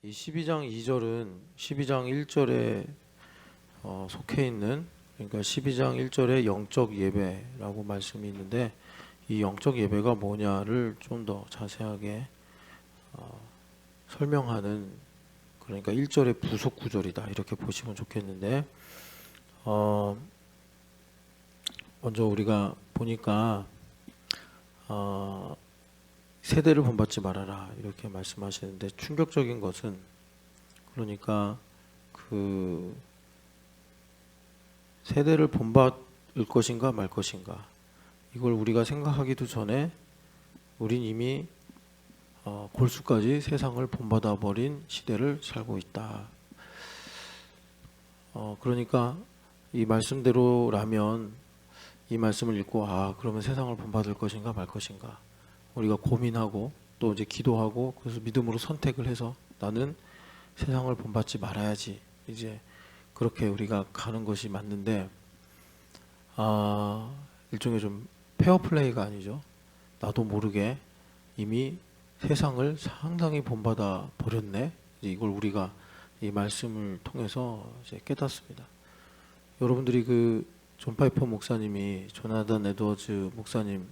이 12장 2절은 12장 1절에 속해 있는, 그러니까 12장 1절에 영적 예배라고 말씀이 있는데, 이 영적 예배가 뭐냐를 좀 더 자세하게 설명하는, 그러니까 1절의 부속 구절이다 이렇게 보시면 좋겠는데, 먼저 우리가 보니까 세대를 본받지 말아라 이렇게 말씀하시는데, 충격적인 것은, 그러니까 그 세대를 본받을 것인가 말 것인가, 이걸 우리가 생각하기도 전에 우린 이미 골수까지 세상을 본받아 버린 시대를 살고 있다. 그러니까 이 말씀대로라면, 이 말씀을 읽고 그러면 세상을 본받을 것인가 말 것인가 우리가 고민하고 또 이제 기도하고, 그래서 믿음으로 선택을 해서 나는 세상을 본받지 말아야지, 이제 그렇게 우리가 가는 것이 맞는데, 일종의 좀 페어플레이가 아니죠. 나도 모르게 이미 세상을 상당히 본받아 버렸네. 이걸 우리가 이 말씀을 통해서 이제 깨닫습니다. 여러분들이 그 존 파이퍼 목사님이 조나단 에드워즈 목사님을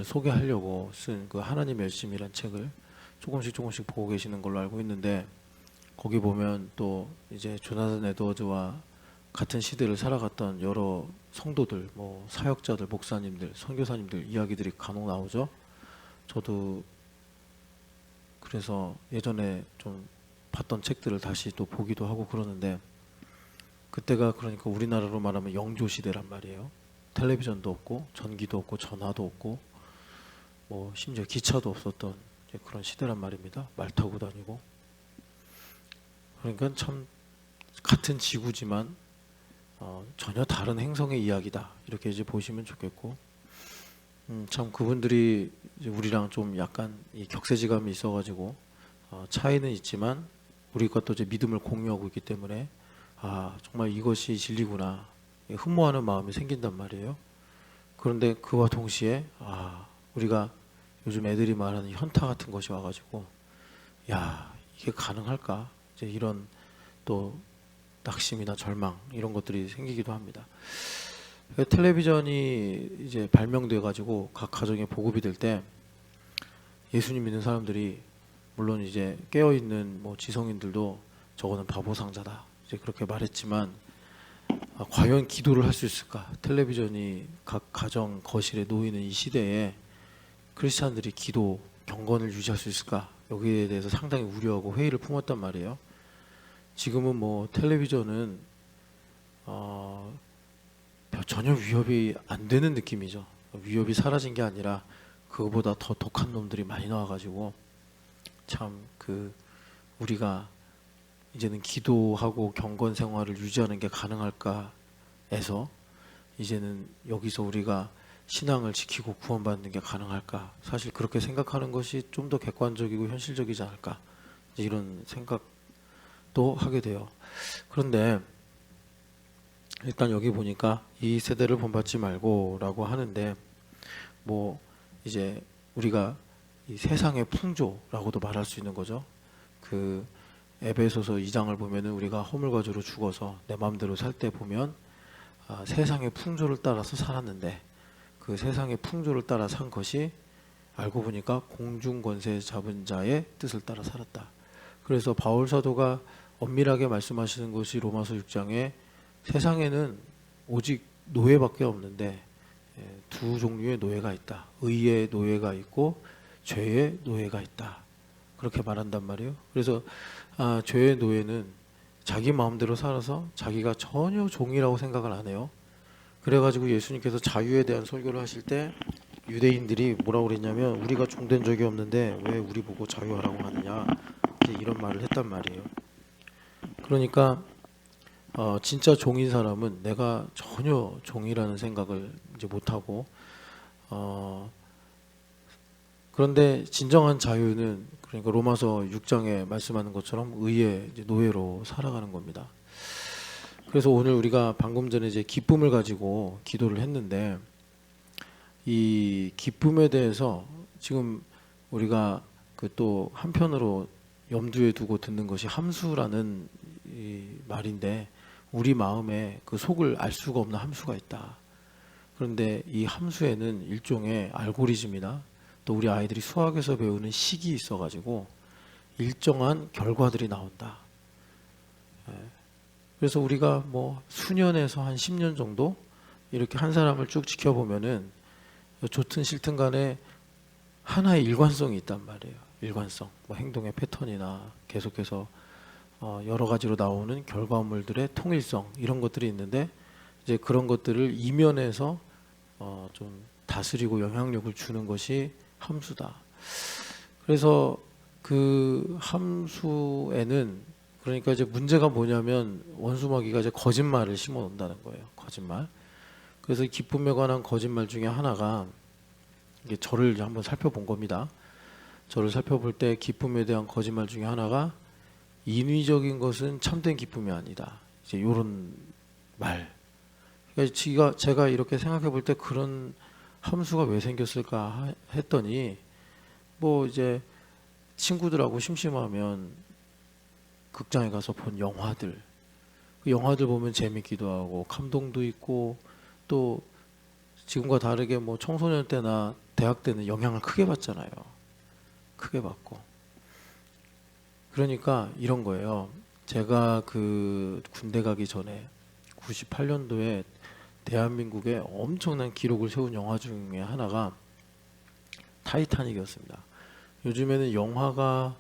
소개하려고 쓴 그 하나님 열심이란 책을 조금씩 보고 계시는 걸로 알고 있는데, 거기 보면 또 이제 조나단 에드워즈와 같은 시대를 살아갔던 여러 성도들, 뭐 사역자들, 목사님들, 선교사님들 이야기들이 간혹 나오죠. 저도 그래서 예전에 좀 봤던 책들을 다시 또 보기도 하고 그러는데, 그때가 그러니까 우리나라로 말하면 영조 시대란 말이에요. 텔레비전도 없고 전기도 없고 전화도 없고 뭐 심지어 기차도 없었던 그런 시대란 말입니다. 말 타고 다니고. 그러니까 참 같은 지구지만 전혀 다른 행성의 이야기다 이렇게 이제 보시면 좋겠고, 참 그분들이 이제 우리랑 좀 약간 이 격세지감이 있어가지고 차이는 있지만 우리가 또 이제 믿음을 공유하고 있기 때문에 정말 이것이 진리구나 흠모하는 마음이 생긴단 말이에요. 그런데 그와 동시에 우리가 요즘 애들이 말하는 현타 같은 것이 와가지고 이게 가능할까, 이제 이런 또 낙심이나 절망 이런 것들이 생기기도 합니다. 텔레비전이 이제 발명돼 가지고 각 가정에 보급이 될 때 예수님 믿는 사람들이, 물론 이제 깨어 있는 뭐 지성인들도 저거는 바보 상자다 이제 그렇게 말했지만, 과연 기도를 할 수 있을까? 텔레비전이 각 가정 거실에 놓이는 이 시대에 크리스찬들이 기도 경건을 유지할 수 있을까? 여기에 대해서 상당히 우려하고 회의를 품었단 말이에요. 지금은 뭐 텔레비전은 전혀 위협이 안 되는 느낌이죠. 위협이 사라진 게 아니라 그거보다 더 독한 놈들이 많이 나와가지고, 참 우리가 이제는 기도하고 경건 생활을 유지하는 게 가능할까 해서, 이제는 여기서 우리가 신앙을 지키고 구원받는 게 가능할까, 사실 그렇게 생각하는 것이 좀 더 객관적이고 현실적이지 않을까, 이런 생각도 하게 돼요. 그런데 일단 여기 보니까 이 세대를 본받지 말고 라고 하는데, 뭐 이제 우리가 이 세상의 풍조라고도 말할 수 있는 거죠. 그 에베소서 2장을 보면은 우리가 허물과주로 죽어서 내 마음대로 살 때 보면 세상의 풍조를 따라서 살았는데, 그 세상의 풍조를 따라 산 것이 알고 보니까 공중권세 잡은 자의 뜻을 따라 살았다. 그래서 바울 사도가 엄밀하게 말씀하시는 것이 로마서 6장에 세상에는 오직 노예밖에 없는데 두 종류의 노예가 있다. 의의 노예가 있고 죄의 노예가 있다. 그렇게 말한단 말이에요. 그래서 죄의 노예는 자기 마음대로 살아서 자기가 전혀 종이라고 생각을 안 해요. 그래가지고 예수님께서 자유에 대한 설교를 하실 때 유대인들이 뭐라고 그랬냐면, 우리가 종된 적이 없는데 왜 우리 보고 자유하라고 하느냐, 이제 이런 말을 했단 말이에요. 그러니까 진짜 종인 사람은 내가 전혀 종이라는 생각을 이제 못하고, 그런데 진정한 자유는 그러니까 로마서 6장에 말씀하는 것처럼 의의 이제 노예로 살아가는 겁니다. 그래서 오늘 우리가 방금 전에 이제 기쁨을 가지고 기도를 했는데, 이 기쁨에 대해서 지금 우리가 그 또 한편으로 염두에 두고 듣는 것이 함수라는 이 말인데, 우리 마음에 그 속을 알 수가 없는 함수가 있다. 그런데 이 함수에는 일종의 알고리즘이나 또 우리 아이들이 수학에서 배우는 식이 있어가지고 일정한 결과들이 나온다. 그래서 우리가 뭐 수년에서 한 10년 정도 이렇게 한 사람을 쭉 지켜보면은 좋든 싫든 간에 하나의 일관성이 있단 말이에요. 일관성, 뭐 행동의 패턴이나 계속해서 여러 가지로 나오는 결과물들의 통일성, 이런 것들이 있는데, 이제 그런 것들을 이면에서 좀 다스리고 영향력을 주는 것이 함수다. 그래서 그 함수에는, 그러니까 이제 문제가 뭐냐면 원수마귀가 이제 거짓말을 심어 놓는다는 거예요. 거짓말. 그래서 기쁨에 관한 거짓말 중에 하나가, 이게 저를 이제 한번 살펴본 겁니다. 저를 살펴볼 때 기쁨에 대한 거짓말 중에 하나가, 인위적인 것은 참된 기쁨이 아니다. 이제 이런 말. 그러니까 제가 이렇게 생각해 볼 때 그런 함수가 왜 생겼을까 했더니, 뭐 이제 친구들하고 심심하면 극장에 가서 본 영화들, 그 영화들 보면 재밌기도 하고 감동도 있고, 또 지금과 다르게 뭐 청소년 때나 대학 때는 영향을 크게 받잖아요. 크게 받고. 그러니까 이런 거예요. 제가 그 군대 가기 전에 98년도에 대한민국에 엄청난 기록을 세운 영화 중에 하나가 타이타닉이었습니다. 요즘에는 영화가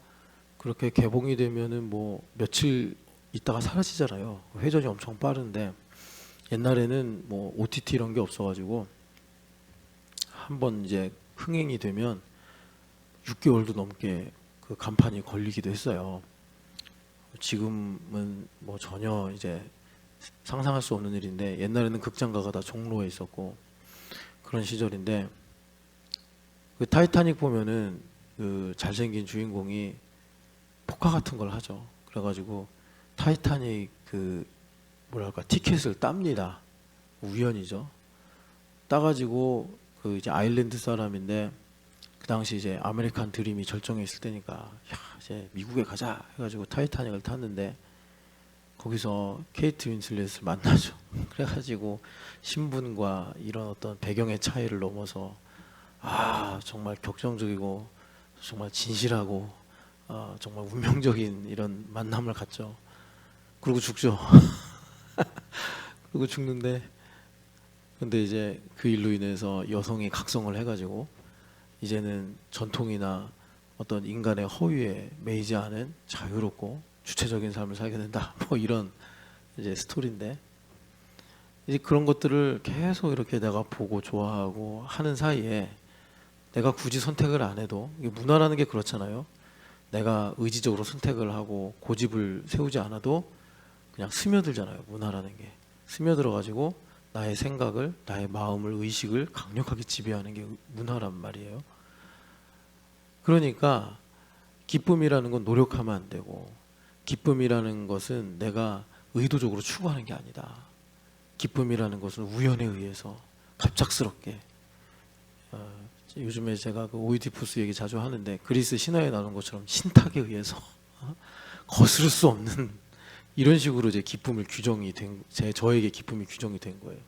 그렇게 개봉이 되면은 뭐 며칠 있다가 사라지잖아요. 회전이 엄청 빠른데, 옛날에는 뭐 OTT 이런 게 없어가지고 한번 이제 흥행이 되면 6개월도 넘게 그 간판이 걸리기도 했어요. 지금은 뭐 전혀 이제 상상할 수 없는 일인데, 옛날에는 극장가가 다 종로에 있었고 그런 시절인데, 그 타이타닉 보면은 그 잘생긴 주인공이 포카 같은 걸 하죠. 그래가지고 타이타닉 그 뭐랄까 티켓을 tab니다. 우연이죠. 따가지고 그 이제 아일랜드 사람인데, 그 당시 이제 아메리칸 드림이 절정에 있을 때니까, 야 이제 미국에 가자 해가지고 타이타닉을 탔는데, 거기서 케이트 윈슬렛을 만나죠. 그래가지고 신분과 이런 어떤 배경의 차이를 넘어서 정말 격정적이고 정말 진실하고 정말 운명적인 이런 만남을 갖죠. 그리고 죽죠. 그리고 죽는데, 근데 이제 그 일로 인해서 여성이 각성을 해가지고 이제는 전통이나 어떤 인간의 허위에 매이지 않은 자유롭고 주체적인 삶을 살게 된다. 뭐 이런 이제 스토리인데, 이제 그런 것들을 계속 이렇게 내가 보고 좋아하고 하는 사이에, 내가 굳이 선택을 안 해도, 이게 문화라는 게 그렇잖아요. 내가 의지적으로 선택을 하고 고집을 세우지 않아도 그냥 스며들잖아요. 문화라는 게 스며들어 가지고 나의 생각을, 나의 마음을, 의식을 강력하게 지배하는 게 문화란 말이에요. 그러니까 기쁨이라는 건 노력하면 안 되고, 기쁨이라는 것은 내가 의도적으로 추구하는 게 아니다. 기쁨이라는 것은 우연에 의해서 갑작스럽게, 요즘에 제가 그 오이디푸스 얘기 자주 하는데, 그리스 신화에 나오는 것처럼 신탁에 의해서 거스를 수 없는 이런 식으로 이제 기쁨을 규정이 된, 저에게 기쁨이 규정이 된 거예요.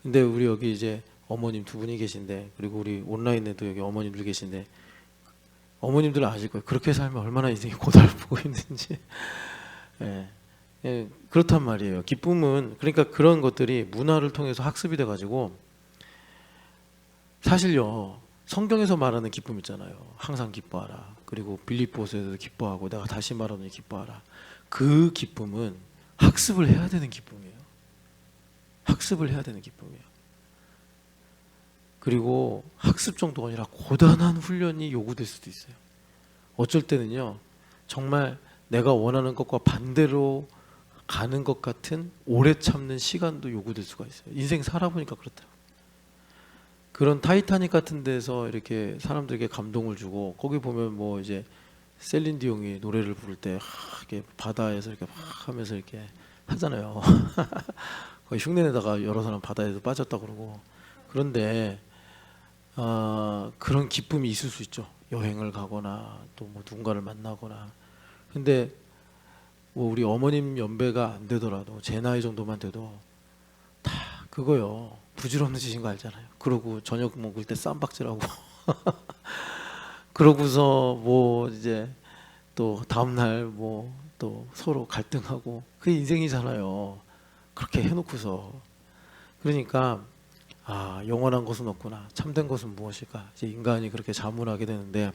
근데 우리 여기 이제 어머님 두 분이 계신데, 그리고 우리 온라인에도 여기 어머님들 계신데, 어머님들은 아실 거예요. 그렇게 살면 얼마나 인생이 고달프고 힘든지. 예. 예, 그렇단 말이에요. 기쁨은, 그러니까 그런 것들이 문화를 통해서 학습이 돼가지고, 사실요, 성경에서 말하는 기쁨 있잖아요. 항상 기뻐하라. 그리고 빌립보서에도 기뻐하고, 내가 다시 말하노니 기뻐하라. 그 기쁨은 학습을 해야 되는 기쁨이에요. 학습을 해야 되는 기쁨이에요. 그리고 학습 정도가 아니라 고단한 훈련이 요구될 수도 있어요. 어쩔 때는요, 정말 내가 원하는 것과 반대로 가는 것 같은 오래 참는 시간도 요구될 수가 있어요. 인생 살아보니까 그렇더라고요. 그런 타이타닉 같은 데서 이렇게 사람들에게 감동을 주고, 거기 보면 뭐 이제 셀린 디옹이 노래를 부를 때 이렇게 바다에서 이렇게 막 하면서 이렇게 하잖아요. 거의 흉내내다가 여러 사람 바다에도 빠졌다 그러고. 그런데 그런 기쁨이 있을 수 있죠. 여행을 가거나 또 뭐 누군가를 만나거나. 근데 뭐 우리 어머님 연배가 안 되더라도 제 나이 정도만 돼도 다 그거요. 부질없는 짓인 거 알잖아요. 그러고 저녁 먹을 때 쌈박질하고 그러고서 뭐 이제 또 다음날 뭐 또 서로 갈등하고 그게 인생이잖아요. 그렇게 해놓고서. 그러니까 영원한 것은 없구나. 참된 것은 무엇일까? 이제 인간이 그렇게 자문하게 되는데,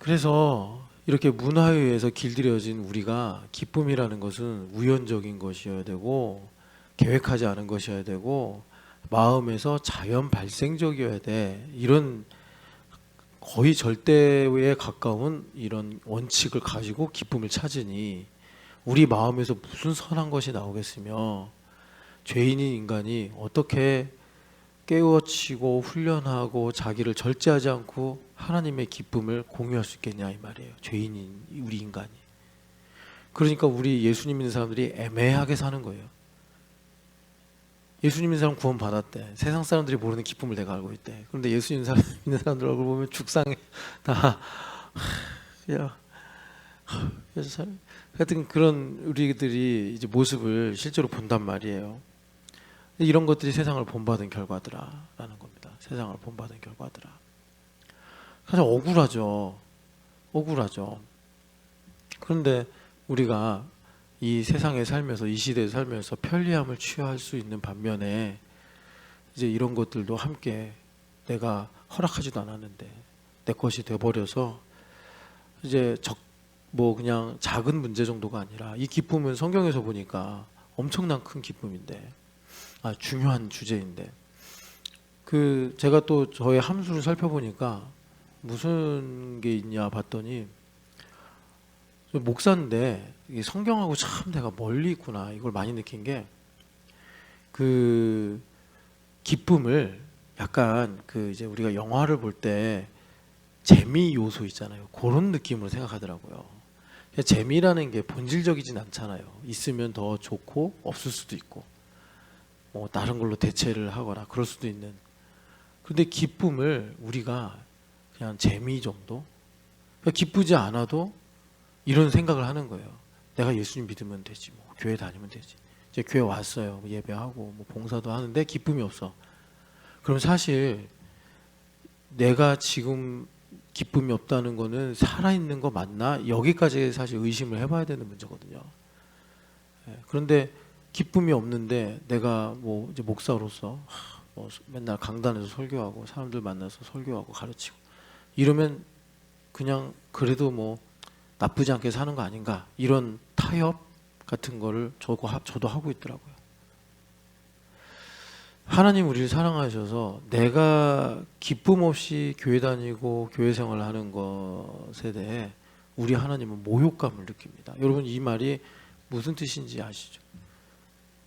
그래서 이렇게 문화에 의해서 길들여진 우리가 기쁨이라는 것은 우연적인 것이어야 되고 계획하지 않은 것이어야 되고 마음에서 자연 발생적이어야 돼. 이런 거의 절대에 가까운 이런 원칙을 가지고 기쁨을 찾으니 우리 마음에서 무슨 선한 것이 나오겠으며, 죄인인 인간이 어떻게 깨우치고 훈련하고 자기를 절제하지 않고 하나님의 기쁨을 공유할 수 있겠냐 이 말이에요. 죄인인 우리 인간이. 그러니까 우리 예수님 믿는 사람들이 애매하게 사는 거예요. 예수님 믿는 사람 구원 받았대. 세상 사람들이 모르는 기쁨을 내가 알고 있대. 그런데 예수님 믿는 사람들 얼굴 보면 죽상해. 다 하여튼 그런 우리들이 이제 모습을 실제로 본단 말이에요. 이런 것들이 세상을 본받은 결과더라라는 겁니다. 세상을 본받은 결과더라. 사실 억울하죠. 그런데 우리가 이 세상에 살면서, 이 시대에 살면서 편리함을 취할 수 있는 반면에 이제 이런 것들도 함께 내가 허락하지도 않았는데 내 것이 돼버려서 이제 뭐 그냥 작은 문제 정도가 아니라, 이 기쁨은 성경에서 보니까 엄청난 큰 기쁨인데, 중요한 주제인데, 제가 또 저의 함수를 살펴보니까 무슨 게 있냐 봤더니, 목사인데 이 성경하고 참 내가 멀리 있구나 이걸 많이 느낀 게, 기쁨을 약간 이제 우리가 영화를 볼 때 재미 요소 있잖아요. 그런 느낌으로 생각하더라고요. 재미라는 게 본질적이진 않잖아요. 있으면 더 좋고 없을 수도 있고 뭐 다른 걸로 대체를 하거나 그럴 수도 있는. 그런데 기쁨을 우리가 그냥 재미 정도, 기쁘지 않아도 이런 생각을 하는 거예요. 내가 예수님 믿으면 되지, 뭐 교회 다니면 되지. 이제 교회 왔어요. 예배하고 뭐 봉사도 하는데 기쁨이 없어. 그럼 사실 내가 지금 기쁨이 없다는 거는 살아있는 거 맞나? 여기까지 사실 의심을 해봐야 되는 문제거든요. 그런데 기쁨이 없는데 내가 뭐 이제 목사로서 뭐 맨날 강단에서 설교하고 사람들 만나서 설교하고 가르치고 이러면 그냥 그래도 뭐 나쁘지 않게 사는 거 아닌가, 이런 타협 같은 거를 저도 하고 있더라고요. 하나님 우리를 사랑하셔서 내가 기쁨 없이 교회 다니고 교회 생활을 하는 것에 대해 우리 하나님은 모욕감을 느낍니다. 여러분, 이 말이 무슨 뜻인지 아시죠?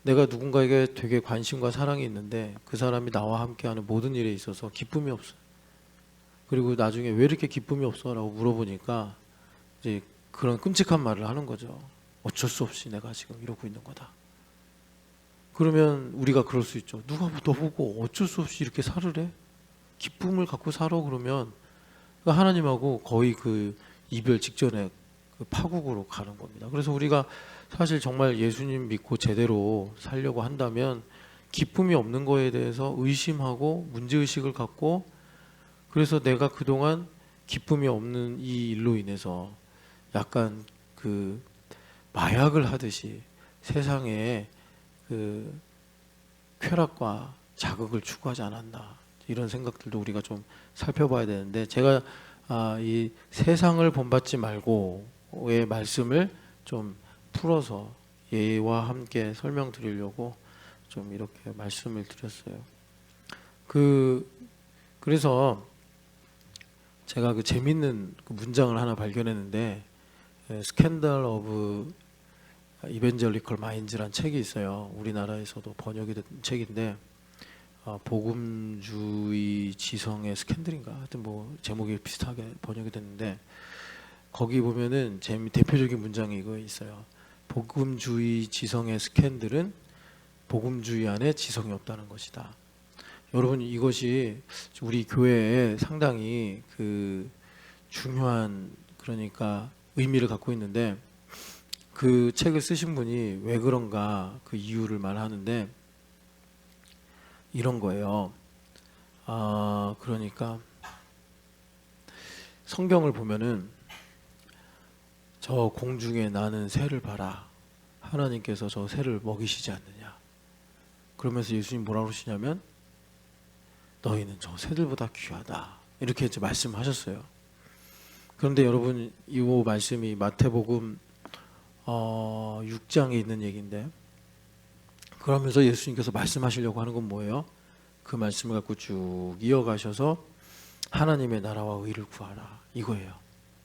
내가 누군가에게 되게 관심과 사랑이 있는데 그 사람이 나와 함께하는 모든 일에 있어서 기쁨이 없어요. 그리고 나중에 왜 이렇게 기쁨이 없어? 라고 물어보니까 이제 그런 끔찍한 말을 하는 거죠. 어쩔 수 없이 내가 지금 이러고 있는 거다. 그러면 우리가 그럴 수 있죠. 누가 너보고 어쩔 수 없이 이렇게 살으래? 기쁨을 갖고 살아? 그러면 하나님하고 거의 이별 직전에 파국으로 가는 겁니다. 그래서 우리가 사실 정말 예수님 믿고 제대로 살려고 한다면 기쁨이 없는 거에 대해서 의심하고 문제의식을 갖고, 그래서 내가 그동안 기쁨이 없는 이 일로 인해서 약간 마약을 하듯이 세상에 쾌락과 자극을 추구하지 않았나, 이런 생각들도 우리가 좀 살펴봐야 되는데, 제가 이 세상을 본받지 말고의 말씀을 좀 풀어서 예와 함께 설명드리려고 좀 이렇게 말씀을 드렸어요. 그래서 제가 재밌는 문장을 하나 발견했는데, 스캔들 오브 이벤젤리컬 마인즈란 책이 있어요. 우리나라에서도 번역이 된 책인데, 복음주의 지성의 스캔들인가 하여튼 뭐 제목이 비슷하게 번역이 됐는데 거기 보면은 대표적인 문장이 이거 있어요. 복음주의 지성의 스캔들은 복음주의 안에 지성이 없다는 것이다. 여러분 이것이 우리 교회에 상당히 그 중요한 그러니까 의미를 갖고 있는데 그 책을 쓰신 분이 왜 그런가 그 이유를 말하는데 이런 거예요. 그러니까 성경을 보면은 저 공중에 나는 새를 봐라. 하나님께서 저 새를 먹이시지 않느냐. 그러면서 예수님 뭐라고 그러시냐면 너희는 저 새들보다 귀하다. 이렇게 이제 말씀하셨어요. 그런데 여러분 이 말씀이 마태복음 6장에 있는 얘기인데 그러면서 예수님께서 말씀하시려고 하는 건 뭐예요? 그 말씀을 갖고 쭉 이어가셔서 하나님의 나라와 의를 구하라 이거예요.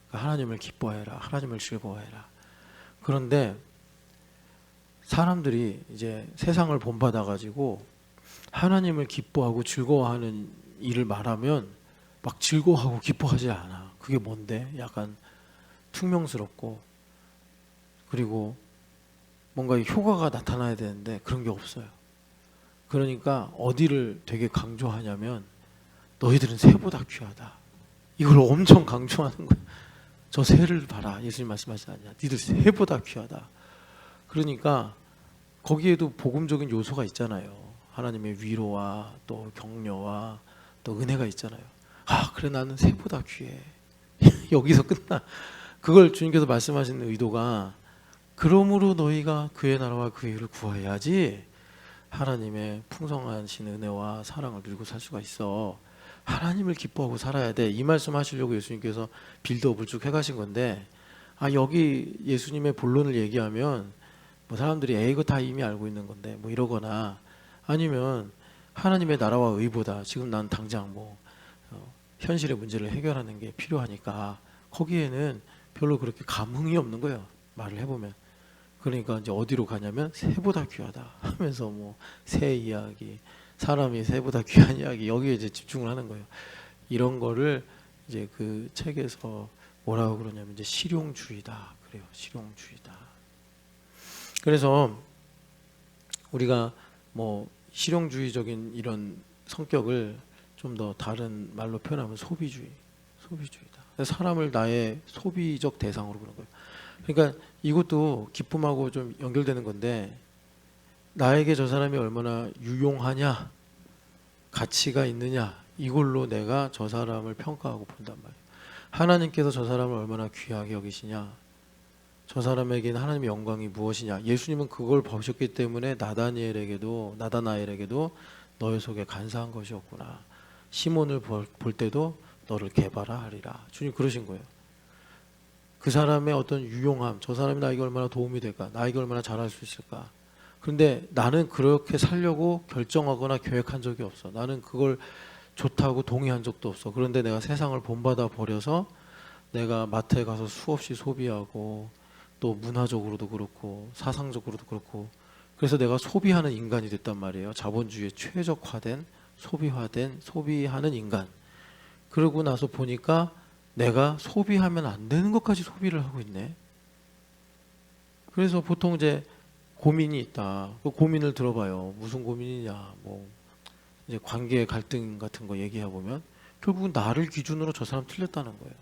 그러니까 하나님을 기뻐해라, 하나님을 즐거워해라. 그런데 사람들이 이제 세상을 본받아 가지고 하나님을 기뻐하고 즐거워하는 일을 말하면 막 즐거워하고 기뻐하지 않아. 그게 뭔데? 약간 퉁명스럽고 그리고 뭔가 효과가 나타나야 되는데 그런 게 없어요. 그러니까 어디를 되게 강조하냐면 너희들은 새보다 귀하다. 이걸 엄청 강조하는 거예요. 저 새를 봐라. 예수님 말씀하시지 않냐. 니들 새보다 귀하다. 그러니까 거기에도 복음적인 요소가 있잖아요. 하나님의 위로와 또 격려와 또 은혜가 있잖아요. 그래 나는 새보다 귀해. 여기서 끝나. 그걸 주님께서 말씀하시는 의도가 그러므로 너희가 그의 나라와 그의 의를 구해야지 하나님의 풍성하신 은혜와 사랑을 누리고 살 수가 있어. 하나님을 기뻐하고 살아야 돼. 이 말씀 하시려고 예수님께서 빌드업을 쭉 해가신 건데 여기 예수님의 본론을 얘기하면 뭐 사람들이 이거 다 이미 알고 있는 건데 뭐 이러거나 아니면 하나님의 나라와 의보다 지금 난 당장 현실의 문제를 해결하는 게 필요하니까 거기에는 별로 그렇게 감흥이 없는 거예요. 말을 해보면. 그러니까 이제 어디로 가냐면 새보다 귀하다 하면서 새 이야기, 사람이 새보다 귀한 이야기 여기에 이제 집중을 하는 거예요. 이런 거를 이제 그 책에서 뭐라고 그러냐면 이제 실용주의다 그래요. 실용주의다. 그래서 우리가 실용주의적인 이런 성격을 좀 더 다른 말로 표현하면 소비주의다. 사람을 나의 소비적 대상으로 그런 거예요. 그러니까 이것도 기쁨하고 좀 연결되는 건데 나에게 저 사람이 얼마나 유용하냐, 가치가 있느냐 이걸로 내가 저 사람을 평가하고 본단 말이에요. 하나님께서 저 사람을 얼마나 귀하게 여기시냐, 저 사람에게는 하나님의 영광이 무엇이냐. 예수님은 그걸 보셨기 때문에 나다나엘에게도 너의 속에 간사한 것이 없구나. 시몬을 볼 때도 너를 개발하리라. 주님 그러신 거예요. 그 사람의 어떤 유용함, 저 사람이 나에게 얼마나 도움이 될까, 나에게 얼마나 잘할 수 있을까. 그런데 나는 그렇게 살려고 결정하거나 계획한 적이 없어. 나는 그걸 좋다고 동의한 적도 없어. 그런데 내가 세상을 본받아 버려서 내가 마트에 가서 수없이 소비하고 또 문화적으로도 그렇고 사상적으로도 그렇고 그래서 내가 소비하는 인간이 됐단 말이에요. 자본주의에 최적화된 소비하는 인간. 그러고 나서 보니까 내가 소비하면 안 되는 것까지 소비를 하고 있네. 그래서 보통 이제 고민이 있다. 그 고민을 들어봐요. 무슨 고민이냐. 이제 관계 갈등 같은 거 얘기해 보면 결국은 나를 기준으로 저 사람 틀렸다는 거예요.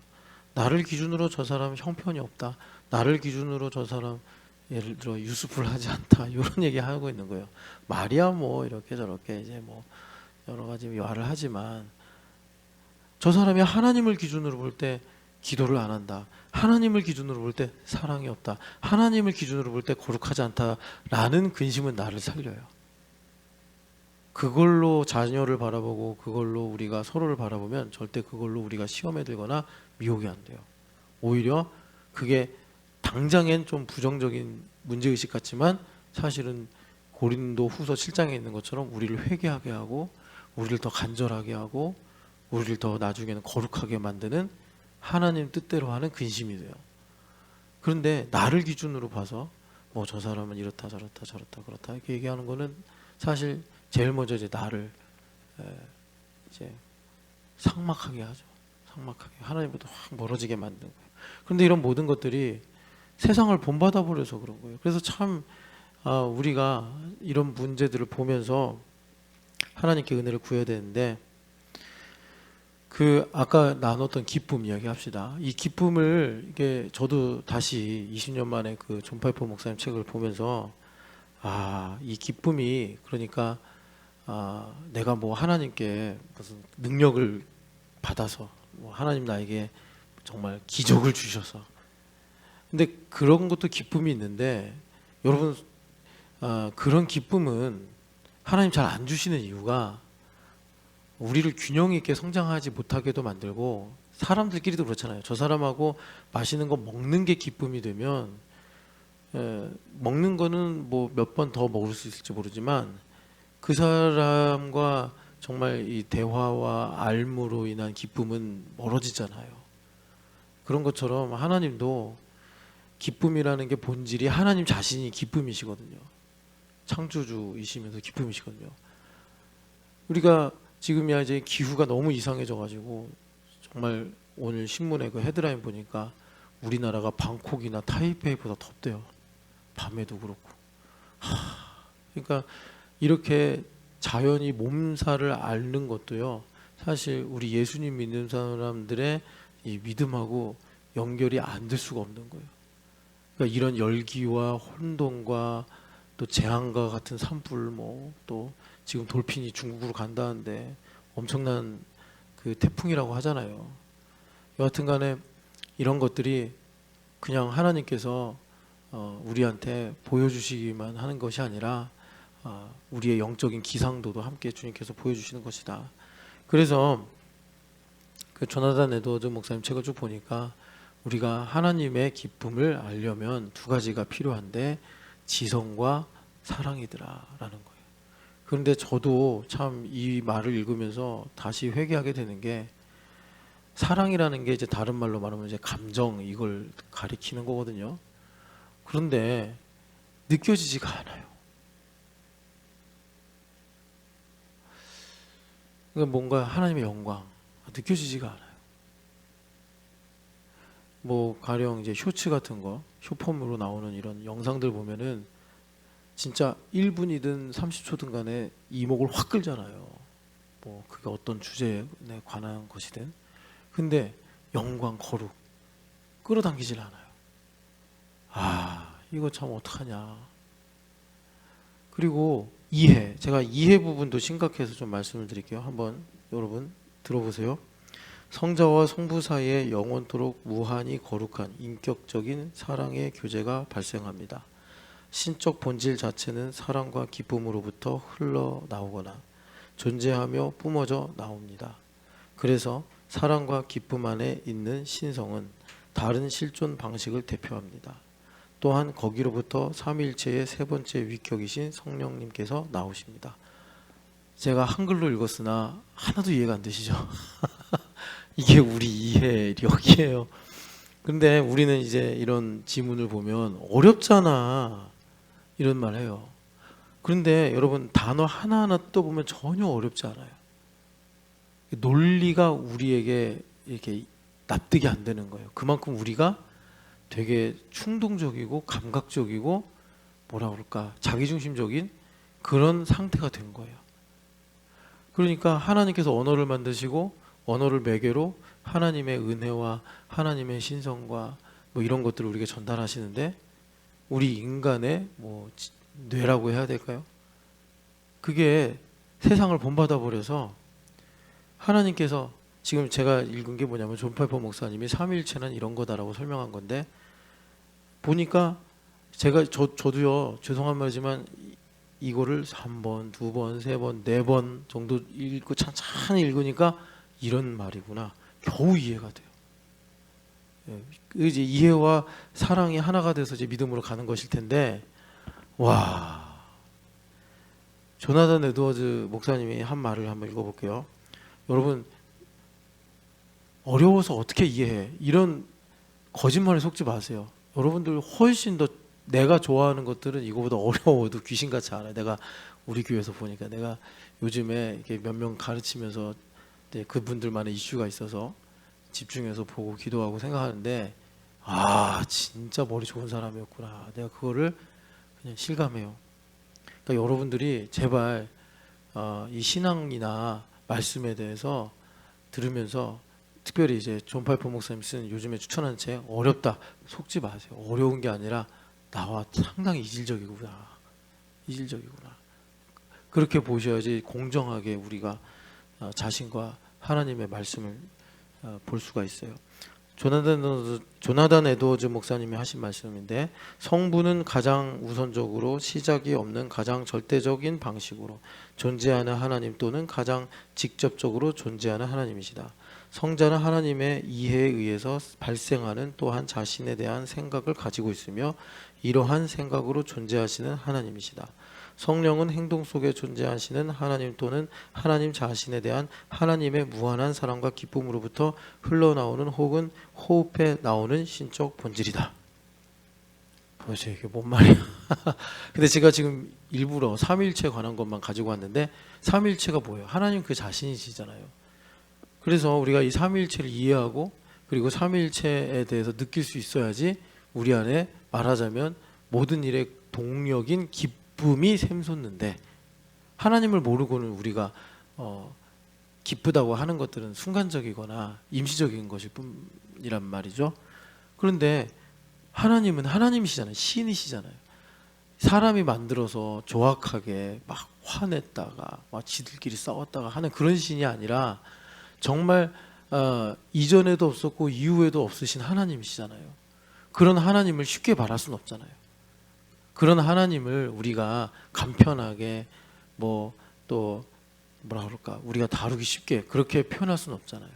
나를 기준으로 저 사람 형편이 없다. 나를 기준으로 저 사람 예를 들어 유스풀하지 않다. 이런 얘기 하고 있는 거예요. 말이야 이렇게 저렇게 이제 여러 가지 말을 하지만 저 사람이 하나님을 기준으로 볼 때 기도를 안 한다. 하나님을 기준으로 볼 때 사랑이 없다. 하나님을 기준으로 볼 때 거룩하지 않다라는 근심은 나를 살려요. 그걸로 자녀를 바라보고 그걸로 우리가 서로를 바라보면 절대 그걸로 우리가 시험에 들거나 미혹이 안 돼요. 오히려 그게 당장엔 좀 부정적인 문제의식 같지만 사실은 고린도 후서 7장에 있는 것처럼 우리를 회개하게 하고 우리를 더 간절하게 하고 우리를 더 나중에는 거룩하게 만드는 하나님 뜻대로 하는 근심이 돼요. 그런데 나를 기준으로 봐서 저 사람은 이렇다 저렇다 그렇다 이렇게 얘기하는 거는 사실 제일 먼저 이제 나를 이제 삭막하게 하죠. 삭막하게 하나님보다 확 멀어지게 만든 거예요. 그런데 이런 모든 것들이 세상을 본받아 버려서 그런 거예요. 그래서 참 우리가 이런 문제들을 보면서 하나님께 은혜를 구해야 되는데, 그 아까 나눴던 기쁨 이야기 합시다. 이 기쁨을, 이게 저도 다시 20년 만에 그 존 파이퍼 목사님 책을 보면서 이 기쁨이, 그러니까 내가 뭐 하나님께 무슨 능력을 받아서 뭐 하나님 나에게 정말 기적을 주셔서, 근데 그런 것도 기쁨이 있는데 여러분, 그런 기쁨은 하나님 잘 안 주시는 이유가 우리를 균형 있게 성장하지 못하게도 만들고, 사람들끼리도 그렇잖아요. 저 사람하고 맛있는 거 먹는 게 기쁨이 되면, 먹는 거는 뭐 몇 번 더 먹을 수 있을지 모르지만 그 사람과 정말 이 대화와 알무로 인한 기쁨은 멀어지잖아요. 그런 것처럼 하나님도 기쁨이라는 게 본질이 하나님 자신이 기쁨이시거든요. 창조주이시면서 기쁨이시거든요. 우리가 지금이야 이제 기후가 너무 이상해져 가지고, 정말 오늘 신문에 그 헤드라인 보니까 우리나라가 방콕이나 타이페이보다 덥대요. 밤에도 그렇고. 그러니까 이렇게 자연이 몸살을 앓는 것도요, 사실 우리 예수님 믿는 사람들의 이 믿음하고 연결이 안 될 수가 없는 거예요. 그러니까 이런 열기와 혼돈과 또 재앙과 같은 산불, 또 지금 돌핀이 중국으로 간다는데 엄청난 그 태풍이라고 하잖아요. 여하튼 간에 이런 것들이 그냥 하나님께서 우리한테 보여주시기만 하는 것이 아니라 우리의 영적인 기상도도 함께 주님께서 보여주시는 것이다. 그래서 그 조나단 에드워즈 목사님 책을 쭉 보니까 우리가 하나님의 기쁨을 알려면 두 가지가 필요한데, 지성과 사랑이더라라는 거예요. 그런데 저도 참 이 말을 읽으면서 다시 회개하게 되는 게, 사랑이라는 게 이제 다른 말로 말하면 이제 감정, 이걸 가리키는 거거든요. 그런데 느껴지지가 않아요. 그러니까 뭔가 하나님의 영광 느껴지지가 않아요. 뭐 가령 이제 쇼츠 같은 거, 쇼폼으로 나오는 이런 영상들 보면은 진짜 1분이든 30초든 간에 이목을 확 끌잖아요. 뭐 그게 어떤 주제에 관한 것이든. 근데 영광, 거룩 끌어당기질 않아요. 이거 참 어떡하냐. 그리고 이해, 제가 이해 부분도 심각해서 좀 말씀을 드릴게요. 한번 여러분 들어보세요. 성자와 성부 사이에 영원토록 무한히 거룩한 인격적인 사랑의 교제가 발생합니다. 신적 본질 자체는 사랑과 기쁨으로부터 흘러나오거나 존재하며 뿜어져 나옵니다. 그래서 사랑과 기쁨 안에 있는 신성은 다른 실존 방식을 대표합니다. 또한 거기로부터 삼위일체의 세 번째 위격이신 성령님께서 나오십니다. 제가 한글로 읽었으나 하나도 이해가 안 되시죠? 이게 우리 이해력이에요. 근데 우리는 이제 이런 지문을 보면 어렵잖아, 이런 말 해요. 그런데 여러분, 단어 하나하나 떠보면 전혀 어렵지 않아요. 논리가 우리에게 이렇게 납득이 안 되는 거예요. 그만큼 우리가 되게 충동적이고 감각적이고 뭐라 그럴까, 자기중심적인 그런 상태가 된 거예요. 그러니까 하나님께서 언어를 만드시고 언어를 매개로 하나님의 은혜와 하나님의 신성과 뭐 이런 것들을 우리에게 전달하시는데, 우리 인간의 뭐 뇌라고 해야 될까요? 그게 세상을 본받아 버려서, 하나님께서 지금 제가 읽은 게 뭐냐면 존 파이퍼 목사님이 삼위일체는 이런 거다라고 설명한 건데, 보니까 저도요, 죄송한 말이지만 이거를 3번, 2번, 3번, 4번 정도 읽고 찬찬히 읽으니까 이런 말이구나, 겨우 이해가 돼요. 이제 이해와 사랑이 하나가 돼서 이제 믿음으로 가는 것일 텐데, 와, 조나단 에드워즈 목사님이 한 말을 한번 읽어볼게요. 여러분, 어려워서 어떻게 이해해, 이런 거짓말에 속지 마세요. 여러분들 훨씬 더 내가 좋아하는 것들은 이거보다 어려워도 귀신같이 알아요. 내가 우리 교회에서 보니까 내가 요즘에 이렇게 몇 명 가르치면서 그분들만의 이슈가 있어서 집중해서 보고 기도하고 생각하는데 아 진짜 머리 좋은 사람이었구나. 내가 그거를 그냥 실감해요. 그러니까 여러분들이 제발 이 신앙이나 말씀에 대해서 들으면서 특별히 이제 존 파이퍼 목사님 쓴 요즘에 추천하는 책 어렵다 속지 마세요. 어려운 게 아니라 나와 상당히 이질적이구나. 그렇게 보셔야지 공정하게 우리가 자신과 하나님의 말씀을 볼 수가 있어요. 조나단 에드워즈 목사님이 하신 말씀인데 성부는 가장 우선적으로 시작이 없는 가장 절대적인 방식으로 존재하는 하나님 또는 가장 직접적으로 존재하는 하나님이시다. 성자는 하나님의 이해에 의해서 발생하는 또한 자신에 대한 생각을 가지고 있으며 이러한 생각으로 존재하시는 하나님이시다. 성령은 행동 속에 존재하시는 하나님 또는 하나님 자신에 대한 하나님의 무한한 사랑과 기쁨으로부터 흘러나오는 혹은 호흡해 나오는 신적 본질이다. 도대체 이게 뭔 말이야? 근데 제가 지금 일부러 삼위일체에 관한 것만 가지고 왔는데 삼위일체가 뭐예요? 하나님 그 자신이시잖아요. 그래서 우리가 이 삼위일체를 이해하고 그리고 삼위일체에 대해서 느낄 수 있어야지 우리 안에 말하자면 모든 일의 동력인 기쁨이 샘솟는데 하나님을 모르고는 우리가 기쁘다고 하는 것들은 순간적이거나 임시적인 것일 뿐이란 말이죠. 그런데 하나님은 하나님이시잖아요. 신이시잖아요. 사람이 만들어서 조악하게 막 화냈다가 막 지들끼리 싸웠다가 하는 그런 신이 아니라 정말 이전에도 없었고 이후에도 없으신 하나님이시잖아요. 그런 하나님을 쉽게 말할 수는 없잖아요. 그런 하나님을 우리가 간편하게 또 뭐라 그럴까 우리가 다루기 쉽게 그렇게 표현할 수는 없잖아요.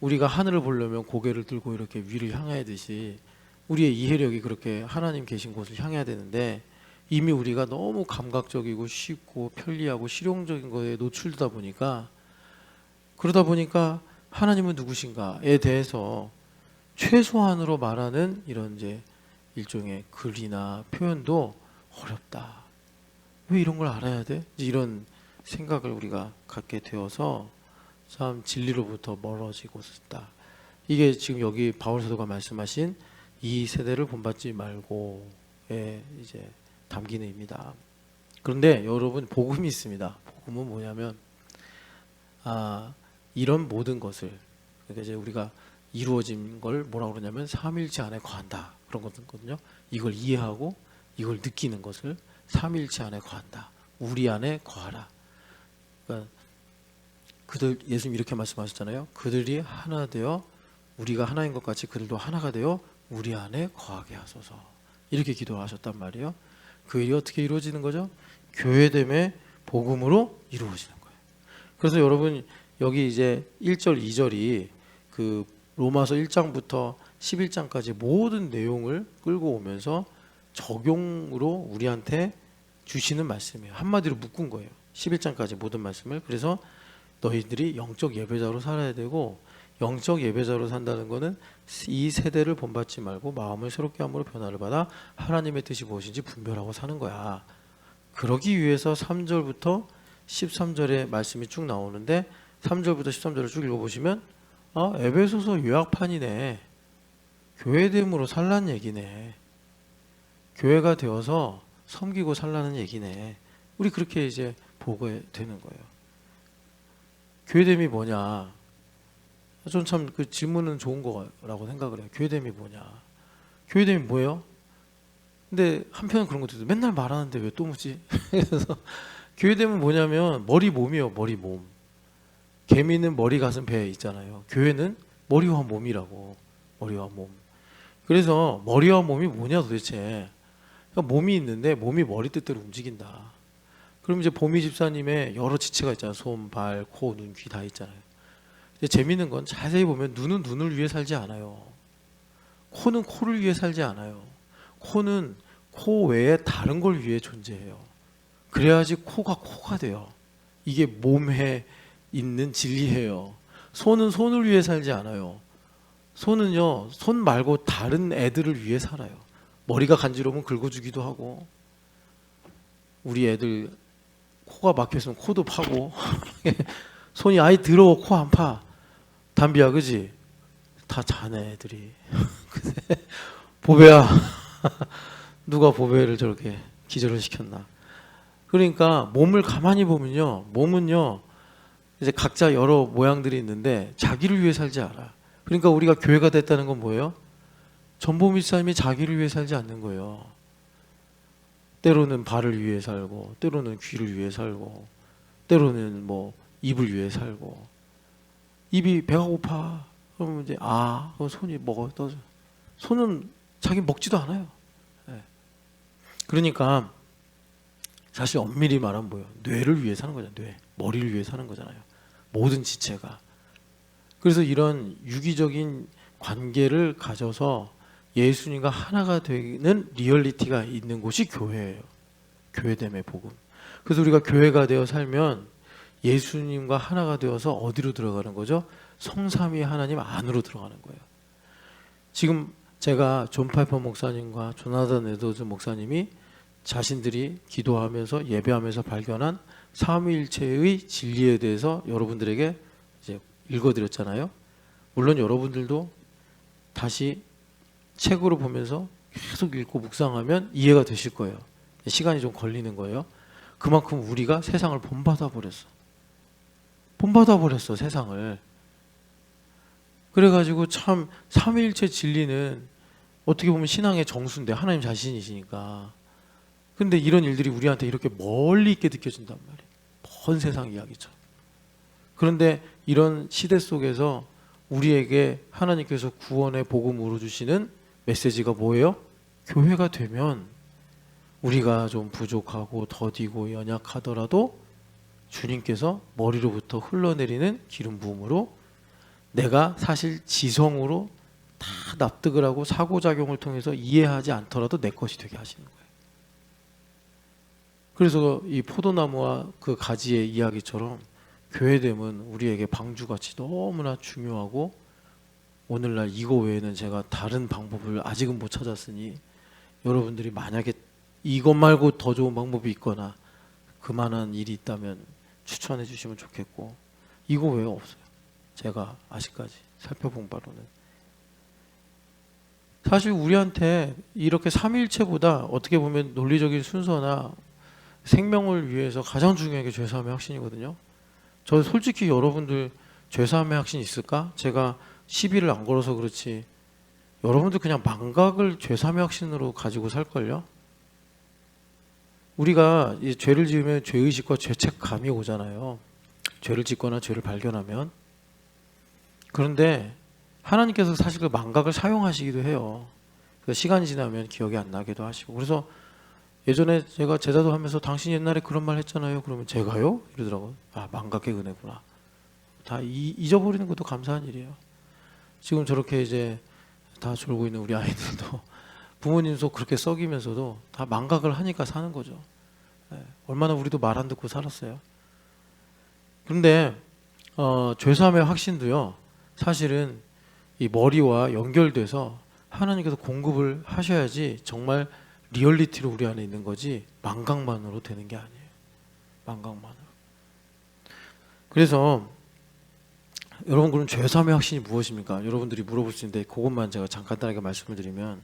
우리가 하늘을 보려면 고개를 들고 이렇게 위를 향하듯이 우리의 이해력이 그렇게 하나님 계신 곳을 향해야 되는데 이미 우리가 너무 감각적이고 쉽고 편리하고 실용적인 거에 노출되다 보니까 그러다 보니까 하나님은 누구신가에 대해서 최소한으로 말하는 이런 이제 일종의 글이나 표현도 어렵다. 왜 이런 걸 알아야 돼? 이런 생각을 우리가 갖게 되어서 참 진리로부터 멀어지고 있다. 이게 지금 여기 바울 사도가 말씀하신 이 세대를 본받지 말고에 이제 담긴 의미다. 그런데 여러분 복음이 있습니다. 복음은 뭐냐면 이런 모든 것을 그러니까 이제 우리가 이루어진 걸 뭐라고 그러냐면 삼일체 안에 거한다 그런 거거든요. 이걸 이해하고 이걸 느끼는 것을 삼일체 안에 거한다. 우리 안에 거하라. 그러니까 예수님 이렇게 말씀하셨잖아요. 그들이 하나 되어 우리가 하나인 것 같이 그들도 하나가 되어 우리 안에 거하게 하소서. 이렇게 기도하셨단 말이에요. 그 일이 어떻게 이루어지는 거죠? 교회됨의 복음으로 이루어지는 거예요. 그래서 여러분 여기 이제 1절 2절이 그 로마서 1장부터 11장까지 모든 내용을 끌고 오면서 적용으로 우리한테 주시는 말씀이에요. 한마디로 묶은 거예요. 11장까지 모든 말씀을. 그래서 너희들이 영적 예배자로 살아야 되고 영적 예배자로 산다는 것은 이 세대를 본받지 말고 마음을 새롭게 함으로 변화를 받아 하나님의 뜻이 무엇인지 분별하고 사는 거야. 그러기 위해서 3절부터 13절의 말씀이 쭉 나오는데 3절부터 13절을 쭉 읽어보시면 에베소서 요약판이네. 교회됨으로 살라는 얘기네. 교회가 되어서 섬기고 살라는 얘기네. 우리 그렇게 이제 보게 되는 거예요. 교회됨이 뭐냐? 전 참 그 질문은 좋은 거라고 생각을 해요. 교회됨이 뭐냐? 교회됨이 뭐예요? 근데 한편은 그런 것도 맨날 말하는데 왜 또 묻지? 그래서 교회됨은 뭐냐면 머리 몸이요. 머리 몸. 개미는 머리 가슴 배 있잖아요. 교회는 머리와 몸이라고. 머리와 몸. 그래서 머리와 몸이 뭐냐 도대체. 그러니까 몸이 있는데 몸이 머리 뜻대로 움직인다. 그럼 이제 보미 집사님의 여러 지체가 있잖아요. 손, 발, 코, 눈, 귀 다 있잖아요. 근데 재밌는 건 자세히 보면 눈은 눈을 위해 살지 않아요. 코는 코를 위해 살지 않아요. 코는 코 외에 다른 걸 위해 존재해요. 그래야지 코가 코가 돼요. 이게 몸에 있는 진리예요. 손은 손을 위해 살지 않아요. 손은요, 손 말고 다른 애들을 위해 살아요. 머리가 간지러우면 긁어주기도 하고, 우리 애들 코가 막혀있으면 코도 파고 손이 아예 더러워 코 안 파. 담비야, 그지? 다 자네 애들이. 보배야 누가 보배를 저렇게 기절을 시켰나. 그러니까 몸을 가만히 보면요, 몸은요 이제 각자 여러 모양들이 있는데 자기를 위해 살지 않아. 그러니까 우리가 교회가 됐다는 건 뭐예요? 전보미 사님이 자기를 위해 살지 않는 거예요. 때로는 발을 위해 살고, 때로는 귀를 위해 살고, 때로는 뭐 입을 위해 살고. 입이 배가 고파 그러면 이제 그럼 손이 먹어 떠져. 손은 자기 먹지도 않아요. 네. 그러니까 사실 엄밀히 말하면 뭐예요? 뇌를 위해 사는 거잖아요. 뇌, 머리를 위해 사는 거잖아요. 모든 지체가. 그래서 이런 유기적인 관계를 가져서 예수님과 하나가 되는 리얼리티가 있는 곳이 교회예요. 교회됨의 복음. 그래서 우리가 교회가 되어 살면 예수님과 하나가 되어서 어디로 들어가는 거죠? 성삼위 하나님 안으로 들어가는 거예요. 지금 제가 존 파이퍼 목사님과 조나단 에드워즈 목사님이 자신들이 기도하면서 예배하면서 발견한 삼위일체의 진리에 대해서 여러분들에게 이제 읽어드렸잖아요. 물론 여러분들도 다시 책으로 보면서 계속 읽고 묵상하면 이해가 되실 거예요. 시간이 좀 걸리는 거예요. 그만큼 우리가 세상을 본받아 버렸어. 본받아 버렸어, 세상을. 그래가지고 참 삼위일체 진리는 어떻게 보면 신앙의 정수인데, 하나님 자신이시니까. 근데 이런 일들이 우리한테 이렇게 멀리 있게 느껴진단 말이에요. 먼 세상 이야기죠. 그런데 이런 시대 속에서 우리에게 하나님께서 구원의 복음으로 주시는 메시지가 뭐예요? 교회가 되면 우리가 좀 부족하고 더디고 연약하더라도 주님께서 머리로부터 흘러내리는 기름 부음으로 내가 사실 지성으로 다 납득을 하고 사고작용을 통해서 이해하지 않더라도 내 것이 되게 하시는 거예요. 그래서 이 포도나무와 그 가지의 이야기처럼 교회됨은 우리에게 방주같이 너무나 중요하고, 오늘날 이거 외에는 제가 다른 방법을 아직은 못 찾았으니 여러분들이 만약에 이것 말고 더 좋은 방법이 있거나 그만한 일이 있다면 추천해 주시면 좋겠고, 이거 외에 없어요. 제가 아직까지 살펴본 바로는. 사실 우리한테 이렇게 삼위일체보다 어떻게 보면 논리적인 순서나 생명을 위해서 가장 중요한 게 죄사함의 확신이거든요. 저 솔직히 여러분들 죄사함의 확신 있을까? 제가 시비를 안 걸어서 그렇지 여러분들 그냥 망각을 죄사함의 확신으로 가지고 살걸요? 우리가 이 죄를 지으면 죄의식과 죄책감이 오잖아요. 죄를 짓거나 죄를 발견하면. 그런데 하나님께서 사실 그 망각을 사용하시기도 해요. 시간이 지나면 기억이 안 나기도 하시고. 그래서 예전에 제가 제자도 하면서 당신 옛날에 그런 말 했잖아요. 그러면 제가요? 이러더라고요. 망각의 은혜구나. 다 잊어버리는 것도 감사한 일이에요. 지금 저렇게 이제 다 졸고 있는 우리 아이들도 부모님 속 그렇게 썩이면서도 다 망각을 하니까 사는 거죠. 얼마나 우리도 말 안 듣고 살았어요. 그런데 죄사함의 확신도요, 사실은 이 머리와 연결돼서 하나님께서 공급을 하셔야지 정말 리얼리티로 우리 안에 있는 거지 망각만으로 되는 게 아니에요. 망각만으로. 그래서 여러분, 그럼 죄사함의 확신이 무엇입니까? 여러분들이 물어볼 수 있는데 그것만 제가 간단하게 말씀을 드리면,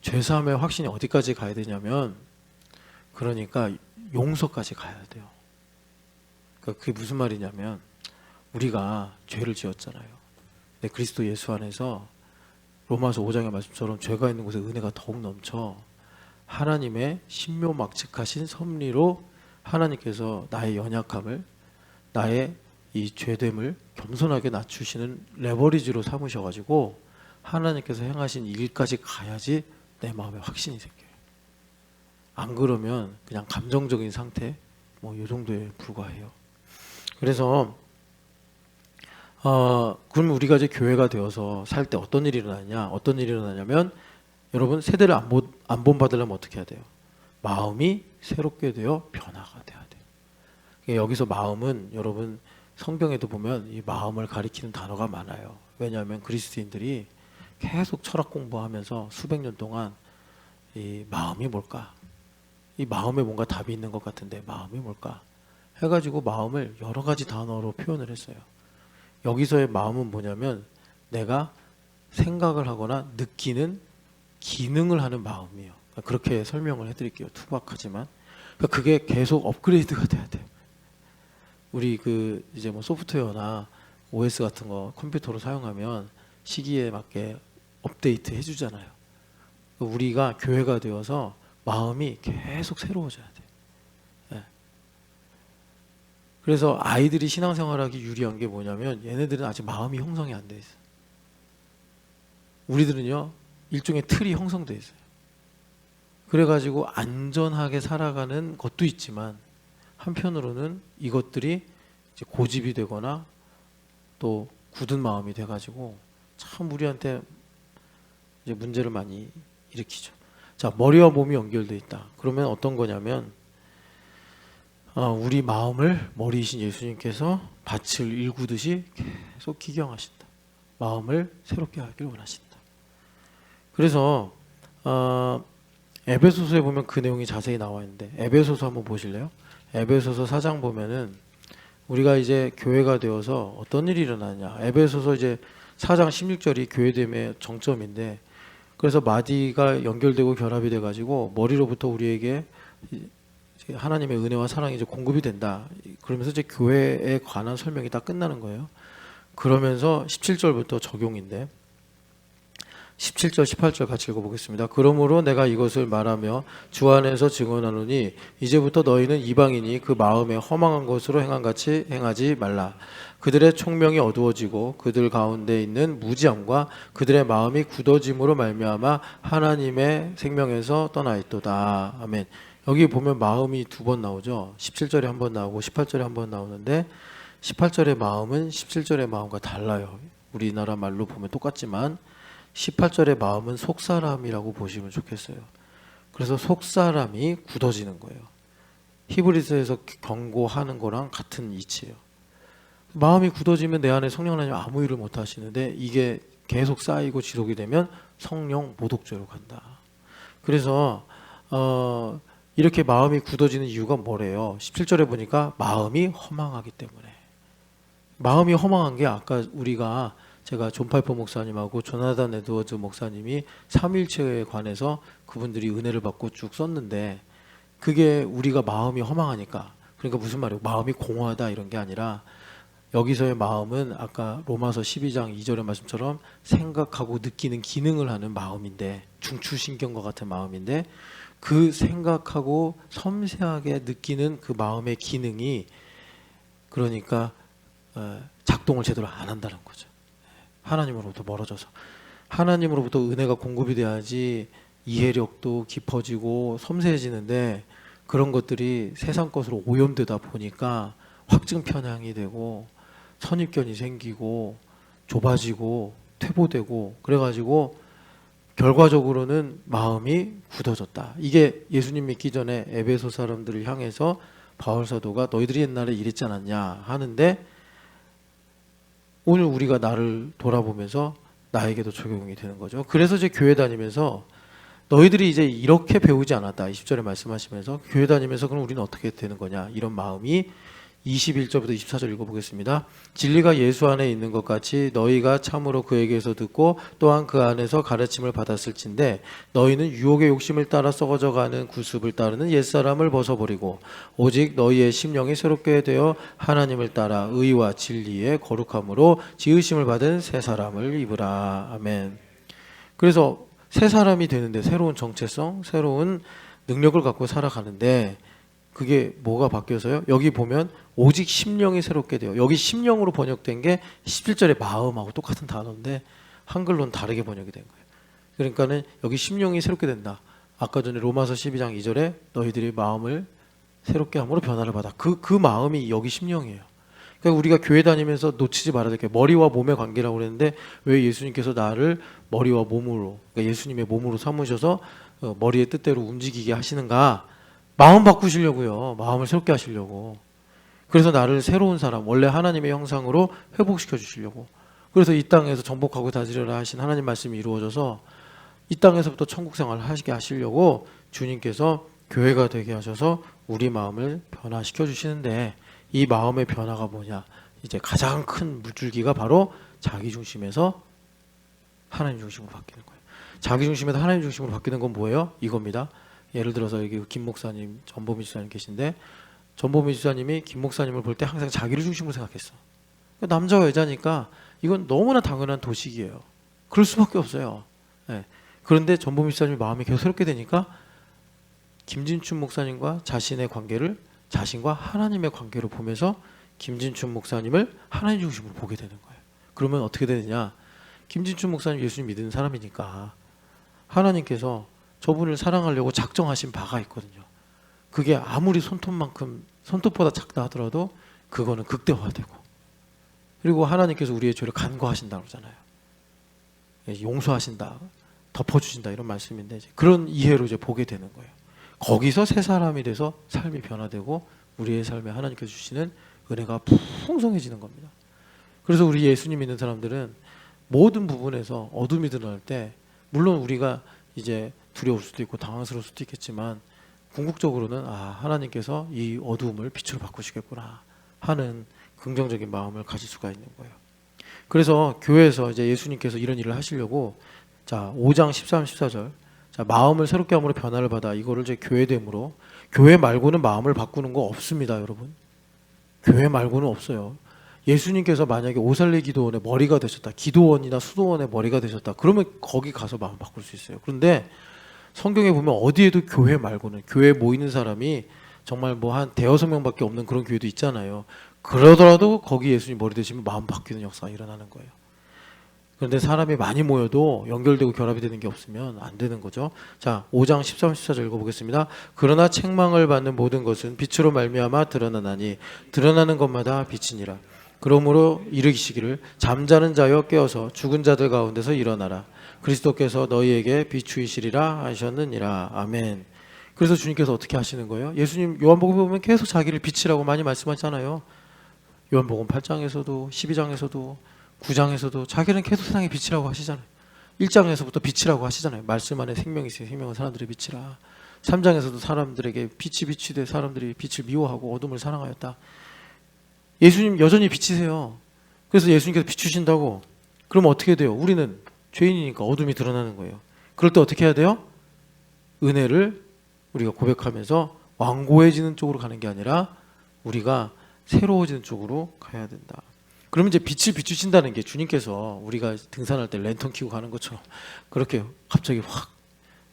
죄사함의 확신이 어디까지 가야 되냐면, 그러니까 용서까지 가야 돼요. 그러니까 그게 무슨 말이냐면, 우리가 죄를 지었잖아요. 근데 그리스도 예수 안에서 로마서 5장의 말씀처럼 죄가 있는 곳에 은혜가 더욱 넘쳐 하나님의 신묘막측하신 섭리로 하나님께서 나의 연약함을, 나의 이 죄됨을 겸손하게 낮추시는 레버리지로 삼으셔가지고 하나님께서 행하신 일까지 가야지 내 마음에 확신이 생겨요. 안 그러면 그냥 감정적인 상태, 뭐 이 정도에 불과해요. 그래서 그럼 우리가 이제 교회가 되어서 살 때 어떤 일이 일어나냐? 어떤 일이 일어나냐면, 여러분, 세대를 안 본받으려면 어떻게 해야 돼요? 마음이 새롭게 되어 변화가 돼야 돼요. 여기서 마음은 여러분 성경에도 보면 이 마음을 가리키는 단어가 많아요. 왜냐하면 그리스도인들이 계속 철학 공부하면서 수백 년 동안 이 마음이 뭘까? 이 마음에 뭔가 답이 있는 것 같은데 마음이 뭘까? 해가지고 마음을 여러 가지 단어로 표현을 했어요. 여기서의 마음은 뭐냐면 내가 생각을 하거나 느끼는 기능을 하는 마음이에요. 그렇게 설명을 해드릴게요. 투박하지만 그게 계속 업그레이드가 돼야 돼요. 우리 이제 뭐 소프트웨어나 OS 같은 거 컴퓨터로 사용하면 시기에 맞게 업데이트 해주잖아요. 우리가 교회가 되어서 마음이 계속 새로워져야 돼요. 예. 그래서 아이들이 신앙생활하기 유리한 게 뭐냐면 얘네들은 아직 마음이 형성이 안 돼 있어요. 우리들은요 일종의 틀이 형성돼 있어요. 그래가지고 안전하게 살아가는 것도 있지만 한편으로는 이것들이 이제 고집이 되거나 또 굳은 마음이 돼가지고 참 우리한테 이제 문제를 많이 일으키죠. 자, 머리와 몸이 연결돼 있다. 그러면 어떤 거냐면 우리 마음을 머리이신 예수님께서 밭을 일구듯이 계속 기경하신다. 마음을 새롭게 하길 원하신다. 그래서 에베소서에 보면 그 내용이 자세히 나와 있는데 에베소서 한번 보실래요? 에베소서 4장 보면은 우리가 이제 교회가 되어서 어떤 일이 일어나냐. 에베소서 이제 4장 16절이 교회됨의 정점인데 그래서 마디가 연결되고 결합이 돼가지고 머리로부터 우리에게 하나님의 은혜와 사랑이 이제 공급이 된다. 그러면서 이제 교회에 관한 설명이 다 끝나는 거예요. 그러면서 17절부터 적용인데 17절 18절 같이 읽어보겠습니다. 그러므로 내가 이것을 말하며 주 안에서 증언하노니 이제부터 너희는 이방인이 그 마음에 허망한 것으로 행함같이 행하지 말라. 그들의 총명이 어두워지고 그들 가운데 있는 무지함과 그들의 마음이 굳어짐으로 말미암아 하나님의 생명에서 떠나 있도다. 아멘. 여기 보면 마음이 두 번 나오죠. 17절에 한 번 나오고 18절에 한 번 나오는데 18절의 마음은 17절의 마음과 달라요. 우리나라 말로 보면 똑같지만 18절의 마음은 속사람이라고 보시면 좋겠어요. 그래서 속사람이 굳어지는 거예요. 히브리서에서 경고하는 거랑 같은 이치예요. 마음이 굳어지면 내 안에 성령 하나님 아무 일을 못 하시는데 이게 계속 쌓이고 지속이 되면 성령 모독죄로 간다. 그래서 이렇게 마음이 굳어지는 이유가 뭐래요? 17절에 보니까 마음이 허망하기 때문에. 마음이 허망한 게 아까 제가 존 파이퍼 목사님하고 조나단 에드워즈 목사님이 삼위일체에 관해서 그분들이 은혜를 받고 쭉 썼는데 그게 우리가 마음이 허망하니까 그러니까 무슨 말이에요? 마음이 공허하다 이런 게 아니라 여기서의 마음은 아까 로마서 12장 2절의 말씀처럼 생각하고 느끼는 기능을 하는 마음인데 중추신경과 같은 마음인데 그 생각하고 섬세하게 느끼는 그 마음의 기능이 그러니까 작동을 제대로 안 한다는 거죠. 하나님으로부터 멀어져서 하나님으로부터 은혜가 공급이 돼야지 이해력도 깊어지고 섬세해지는데 그런 것들이 세상 것으로 오염되다 보니까 확증 편향이 되고 선입견이 생기고 좁아지고 퇴보되고 그래가지고 결과적으로는 마음이 굳어졌다. 이게 예수님 믿기 전에 에베소 사람들을 향해서 바울 사도가 너희들이 옛날에 이랬지 않았냐 하는데 오늘 우리가 나를 돌아보면서 나에게도 적용이 되는 거죠. 그래서 이제 교회 다니면서 너희들이 이제 이렇게 배우지 않았다. 20절에 말씀하시면서 교회 다니면서 그럼 우리는 어떻게 되는 거냐. 이런 마음이 21절부터 24절 읽어보겠습니다. 진리가 예수 안에 있는 것 같이 너희가 참으로 그에게서 듣고 또한 그 안에서 가르침을 받았을진데 너희는 유혹의 욕심을 따라 썩어져가는 구습을 따르는 옛사람을 벗어버리고 오직 너희의 심령이 새롭게 되어 하나님을 따라 의와 진리의 거룩함으로 지으심을 받은 새 사람을 입으라. 아멘. 그래서 새 사람이 되는데 새로운 정체성, 새로운 능력을 갖고 살아가는데 그게 뭐가 바뀌어서요? 여기 보면 오직 심령이 새롭게 돼요. 여기 심령으로 번역된 게 17절의 마음하고 똑같은 단어인데 한글로는 다르게 번역이 된 거예요. 그러니까는 여기 심령이 새롭게 된다. 아까 전에 로마서 12장 2절에 너희들이 마음을 새롭게 함으로 변화를 받아. 그 마음이 여기 심령이에요. 그러니까 우리가 교회 다니면서 놓치지 말아야 될 게 머리와 몸의 관계라고 그랬는데 왜 예수님께서 나를 머리와 몸으로 그러니까 예수님의 몸으로 삼으셔서 머리의 뜻대로 움직이게 하시는가? 마음 바꾸시려고요. 마음을 새롭게 하시려고. 그래서 나를 새로운 사람, 원래 하나님의 형상으로 회복시켜 주시려고. 그래서 이 땅에서 정복하고 다스려라 하신 하나님 말씀이 이루어져서 이 땅에서부터 천국 생활을 하시게 하시려고 주님께서 교회가 되게 하셔서 우리 마음을 변화시켜 주시는데, 이 마음의 변화가 뭐냐? 이제 가장 큰 물줄기가 바로 자기 중심에서 하나님 중심으로 바뀌는 거예요. 자기 중심에서 하나님 중심으로 바뀌는 건 뭐예요? 이겁니다. 예를 들어서 여기 김 목사님, 전보미 지사님 계신데, 전보미 지사님이 김 목사님을 볼 때 항상 자기를 중심으로 생각했어. 남자와 여자니까 이건 너무나 당연한 도식이에요. 그럴 수밖에 없어요. 네. 그런데 전보미 지사님이 마음이 계속 새롭게 되니까 김진춘 목사님과 자신의 관계를 자신과 하나님의 관계로 보면서 김진춘 목사님을 하나님 중심으로 보게 되는 거예요. 그러면 어떻게 되느냐? 김진춘 목사님 예수님 믿는 사람이니까 하나님께서 저분을 사랑하려고 작정하신 바가 있거든요. 그게 아무리 손톱보다 작다 하더라도 그거는 극대화되고, 그리고 하나님께서 우리의 죄를 간과하신다고 그러잖아요. 용서하신다, 덮어주신다, 이런 말씀인데 그런 이해로 이제 보게 되는 거예요. 거기서 새 사람이 돼서 삶이 변화되고 우리의 삶에 하나님께서 주시는 은혜가 풍성해지는 겁니다. 그래서 우리 예수님 믿는 사람들은 모든 부분에서 어둠이 드러날 때, 물론 우리가 이제 두려울 수도 있고 당황스러울 수도 있겠지만 궁극적으로는 하나님께서 이 어두움을 빛으로 바꾸시겠구나 하는 긍정적인 마음을 가질 수가 있는 거예요. 그래서 교회에서 이제 예수님께서 이런 일을 하시려고 5장 13, 14절 마음을 새롭게 함으로 변화를 받아, 이거를 이제 교회됨으로, 교회 말고는 마음을 바꾸는 거 없습니다, 여러분. 교회 말고는 없어요. 예수님께서 만약에 오살리 기도원의 머리가 되셨다, 기도원이나 수도원의 머리가 되셨다, 그러면 거기 가서 마음 바꿀 수 있어요. 그런데 성경에 보면 어디에도 교회 말고는, 교회에 모이는 사람이 정말 뭐 한 대여섯 명밖에 없는 그런 교회도 있잖아요. 그러더라도 거기 예수님 머리 되시면 마음 바뀌는 역사가 일어나는 거예요. 그런데 사람이 많이 모여도 연결되고 결합이 되는 게 없으면 안 되는 거죠. 5장 13, 14절 읽어보겠습니다. 그러나 책망을 받는 모든 것은 빛으로 말미암아 드러나나니 드러나는 것마다 빛이니라. 그러므로 이르시기를 잠자는 자여 깨어서 죽은 자들 가운데서 일어나라. 그리스도께서 너희에게 비추이시리라 하셨느니라. 아멘. 그래서 주님께서 어떻게 하시는 거예요? 예수님 요한복음 보면 계속 자기를 빛이라고 많이 말씀하잖아요. 요한복음 8장에서도 12장에서도 9장에서도 자기는 계속 세상의 빛이라고 하시잖아요. 1장에서부터 빛이라고 하시잖아요. 말씀 안에 생명이 있어요. 생명은 사람들의 빛이라. 3장에서도 사람들에게 빛이 비추되 사람들이 빛을 미워하고 어둠을 사랑하였다. 예수님 여전히 빛이세요. 그래서 예수님께서 비추신다고, 그럼 어떻게 돼요? 우리는 죄인이니까 어둠이 드러나는 거예요. 그럴 때 어떻게 해야 돼요? 은혜를 우리가 고백하면서 완고해지는 쪽으로 가는 게 아니라 우리가 새로워지는 쪽으로 가야 된다. 그러면 이제 빛을 비추신다는 게 주님께서 우리가 등산할 때 랜턴 켜고 가는 것처럼 그렇게 갑자기 확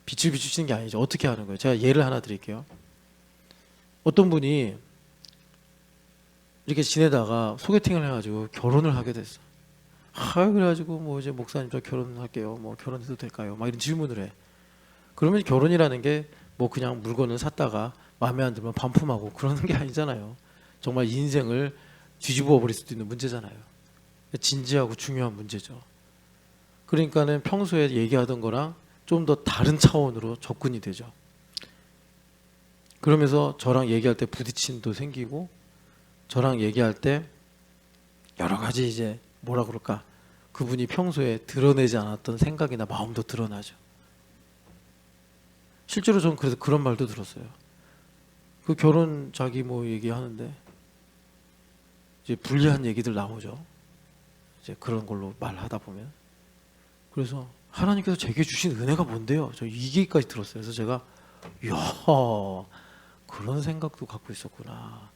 빛을 비추시는 게 아니죠. 어떻게 하는 거예요? 제가 예를 하나 드릴게요. 어떤 분이 이렇게 지내다가 소개팅을 해가지고 결혼을 하게 됐어. 그래가지고 뭐 이제 목사님 저 결혼할게요. 뭐 결혼해도 될까요? 막 이런 질문을 해. 그러면 결혼이라는 게 뭐 그냥 물건을 샀다가 마음에 안 들면 반품하고 그러는 게 아니잖아요. 정말 인생을 뒤집어 버릴 수도 있는 문제잖아요. 진지하고 중요한 문제죠. 그러니까는 평소에 얘기하던 거랑 좀 더 다른 차원으로 접근이 되죠. 그러면서 저랑 얘기할 때 부딪힘도 생기고, 저랑 얘기할 때 여러 가지 이제 뭐라 그럴까, 그분이 평소에 드러내지 않았던 생각이나 마음도 드러나죠. 실제로 저는 그래서 그런 말도 들었어요. 그 결혼 자기 뭐 얘기하는데 이제 불리한 얘기들 나오죠. 이제 그런 걸로 말하다 보면. 그래서 하나님께서 제게 주신 은혜가 뭔데요? 저 이 얘기까지 들었어요. 그래서 제가 이야, 그런 생각도 갖고 있었구나.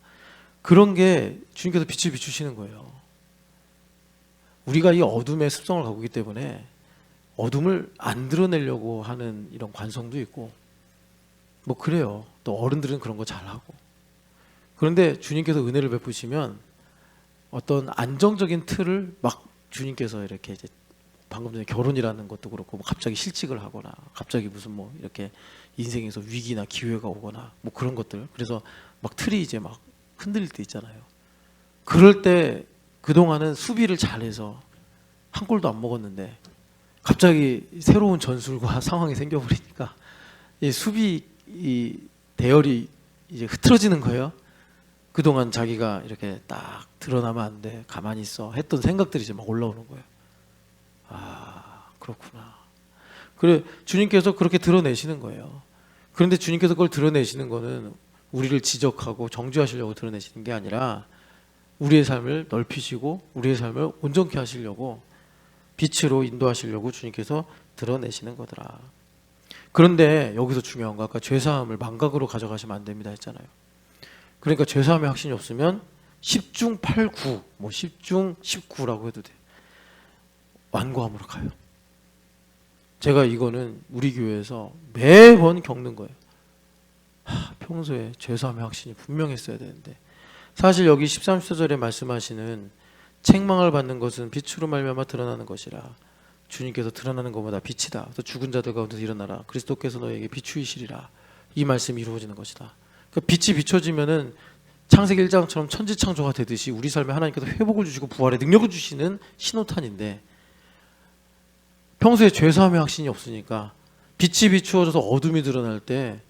그런 게 주님께서 빛을 비추시는 거예요. 우리가 이 어둠의 습성을 갖고 있기 때문에 어둠을 안 드러내려고 하는 이런 관성도 있고, 뭐 그래요. 또 어른들은 그런 거 잘하고. 그런데 주님께서 은혜를 베푸시면 어떤 안정적인 틀을 막 주님께서 이렇게 이제 방금 전에 결혼이라는 것도 그렇고, 뭐 갑자기 실직을 하거나 갑자기 무슨 뭐 이렇게 인생에서 위기나 기회가 오거나 뭐 그런 것들, 그래서 막 틀이 이제 막 흔들릴 때 있잖아요. 그럴 때 그동안은 수비를 잘해서 한 골도 안 먹었는데 갑자기 새로운 전술과 상황이 생겨버리니까 이 수비 이 대열이 이제 흐트러지는 거예요. 그동안 자기가 이렇게 딱 드러나면 안 돼, 가만히 있어 했던 생각들이 이제 막 올라오는 거예요. 그렇구나. 그래 주님께서 그렇게 드러내시는 거예요. 그런데 주님께서 그걸 드러내시는 거는 우리를 지적하고 정죄하시려고 드러내시는 게 아니라 우리의 삶을 넓히시고 우리의 삶을 온전케 하시려고 빛으로 인도하시려고 주님께서 드러내시는 거더라. 그런데 여기서 중요한 거 아까 죄사함을 망각으로 가져가시면 안 됩니다 했잖아요. 그러니까 죄사함의 확신이 없으면 10중 8구 뭐 10중 19라고 해도 돼. 완고함으로 가요. 제가 이거는 우리 교회에서 매번 겪는 거예요. 평소에 죄사함의 확신이 분명했어야 되는데 사실 여기 13, 14절에 말씀하시는 책망을 받는 것은 빛으로 말미암아 드러나는 것이라 주님께서 드러나는 것보다 빛이다. 또 죽은 자들 가운데서 일어나라. 그리스도께서 너에게 비추이시리라. 이 말씀이 이루어지는 것이다. 그러니까 빛이 비춰지면은 창세기 1장처럼 천지창조가 되듯이 우리 삶에 하나님께서 회복을 주시고 부활의 능력을 주시는 신호탄인데 평소에 죄사함의 확신이 없으니까 빛이 비추어져서 어둠이 드러날 때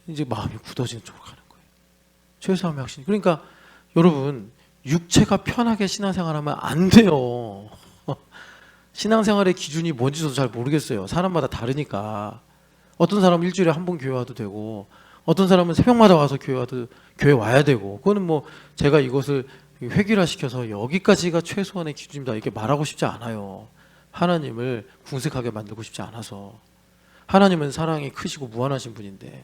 이제 마음이 굳어지는 쪽으로 가는 거예요. 죄사함의 확신. 그러니까 여러분 육체가 편하게 신앙생활하면 안 돼요. 신앙생활의 기준이 뭔지 저도 잘 모르겠어요. 사람마다 다르니까. 어떤 사람은 일주일에 한 번 교회 와도 되고 어떤 사람은 새벽마다 와서 교회 와야 되고 그거는 뭐 제가 이것을 획일화시켜서 여기까지가 최소한의 기준입니다 이렇게 말하고 싶지 않아요. 하나님을 궁색하게 만들고 싶지 않아서. 하나님은 사랑이 크시고 무한하신 분인데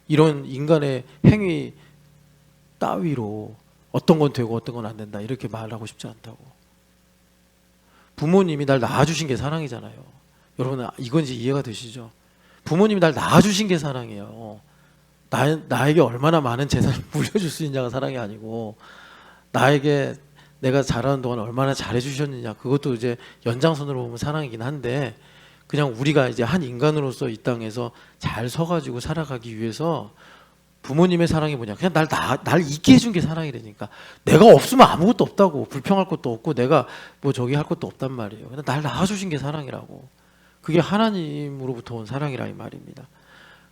이런 인간의 행위 따위로 어떤 건 되고 어떤 건 안 된다 이렇게 말하고 싶지 않다고. 부모님이 날 낳아주신 게 사랑이잖아요. 여러분 이건 이제 이해가 되시죠? 부모님이 날 낳아주신 게 사랑이에요. 나에게 얼마나 많은 재산을 물려줄 수 있냐가 사랑이 아니고 나에게 내가 자라는 동안 얼마나 잘해주셨느냐 그것도 이제 연장선으로 보면 사랑이긴 한데 그냥 우리가 이제 한 인간으로서 이 땅에서 잘 서가지고 살아가기 위해서 부모님의 사랑이 뭐냐 그냥 날 있게 해준 게 사랑이라니까. 내가 없으면 아무것도 없다고. 불평할 것도 없고 내가 뭐 저기 할 것도 없단 말이에요. 그냥 날 낳아주신 게 사랑이라고. 그게 하나님으로부터 온 사랑이라 이 말입니다.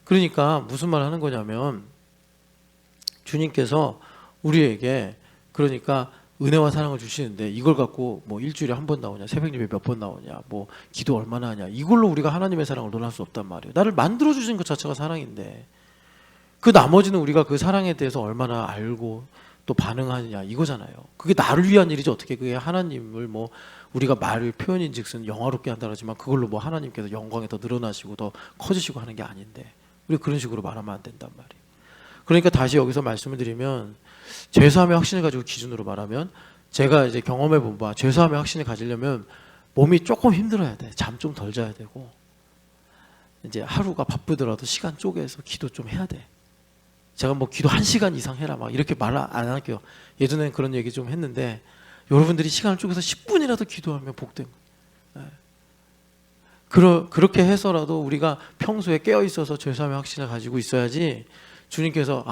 그러니까 무슨 말 하는 거냐면 주님께서 우리에게 그러니까 은혜와 사랑을 주시는데 이걸 갖고 뭐 일주일에 한 번 나오냐 새벽 예배 몇 번 나오냐 뭐 기도 얼마나 하냐 이걸로 우리가 하나님의 사랑을 논할 수 없단 말이에요. 나를 만들어주신 것 자체가 사랑인데 그 나머지는 우리가 그 사랑에 대해서 얼마나 알고 또 반응하느냐 이거잖아요. 그게 나를 위한 일이지 어떻게 그게 하나님을 뭐 우리가 말을 표현인즉슨 영화롭게 한다지만 그걸로 뭐 하나님께서 영광에 더 늘어나시고 더 커지시고 하는 게 아닌데 우리 그런 식으로 말하면 안 된단 말이에요. 그러니까 다시 여기서 말씀을 드리면 죄사함의 확신을 가지고 기준으로 말하면 제가 이제 경험해 본 바 죄사함의 확신을 가지려면 몸이 조금 힘들어야 돼. 잠 좀 덜 자야 되고 이제 하루가 바쁘더라도 시간 쪼개서 기도 좀 해야 돼. 제가 뭐 기도 1시간 이상 해라 막 이렇게 말 안 할게요. 예전에는 그런 얘기 좀 했는데 여러분들이 시간을 쪼개서 10분이라도 기도하면 복된 거예요. 그렇게 해서라도 우리가 평소에 깨어 있어서 죄사함의 확신을 가지고 있어야지 주님께서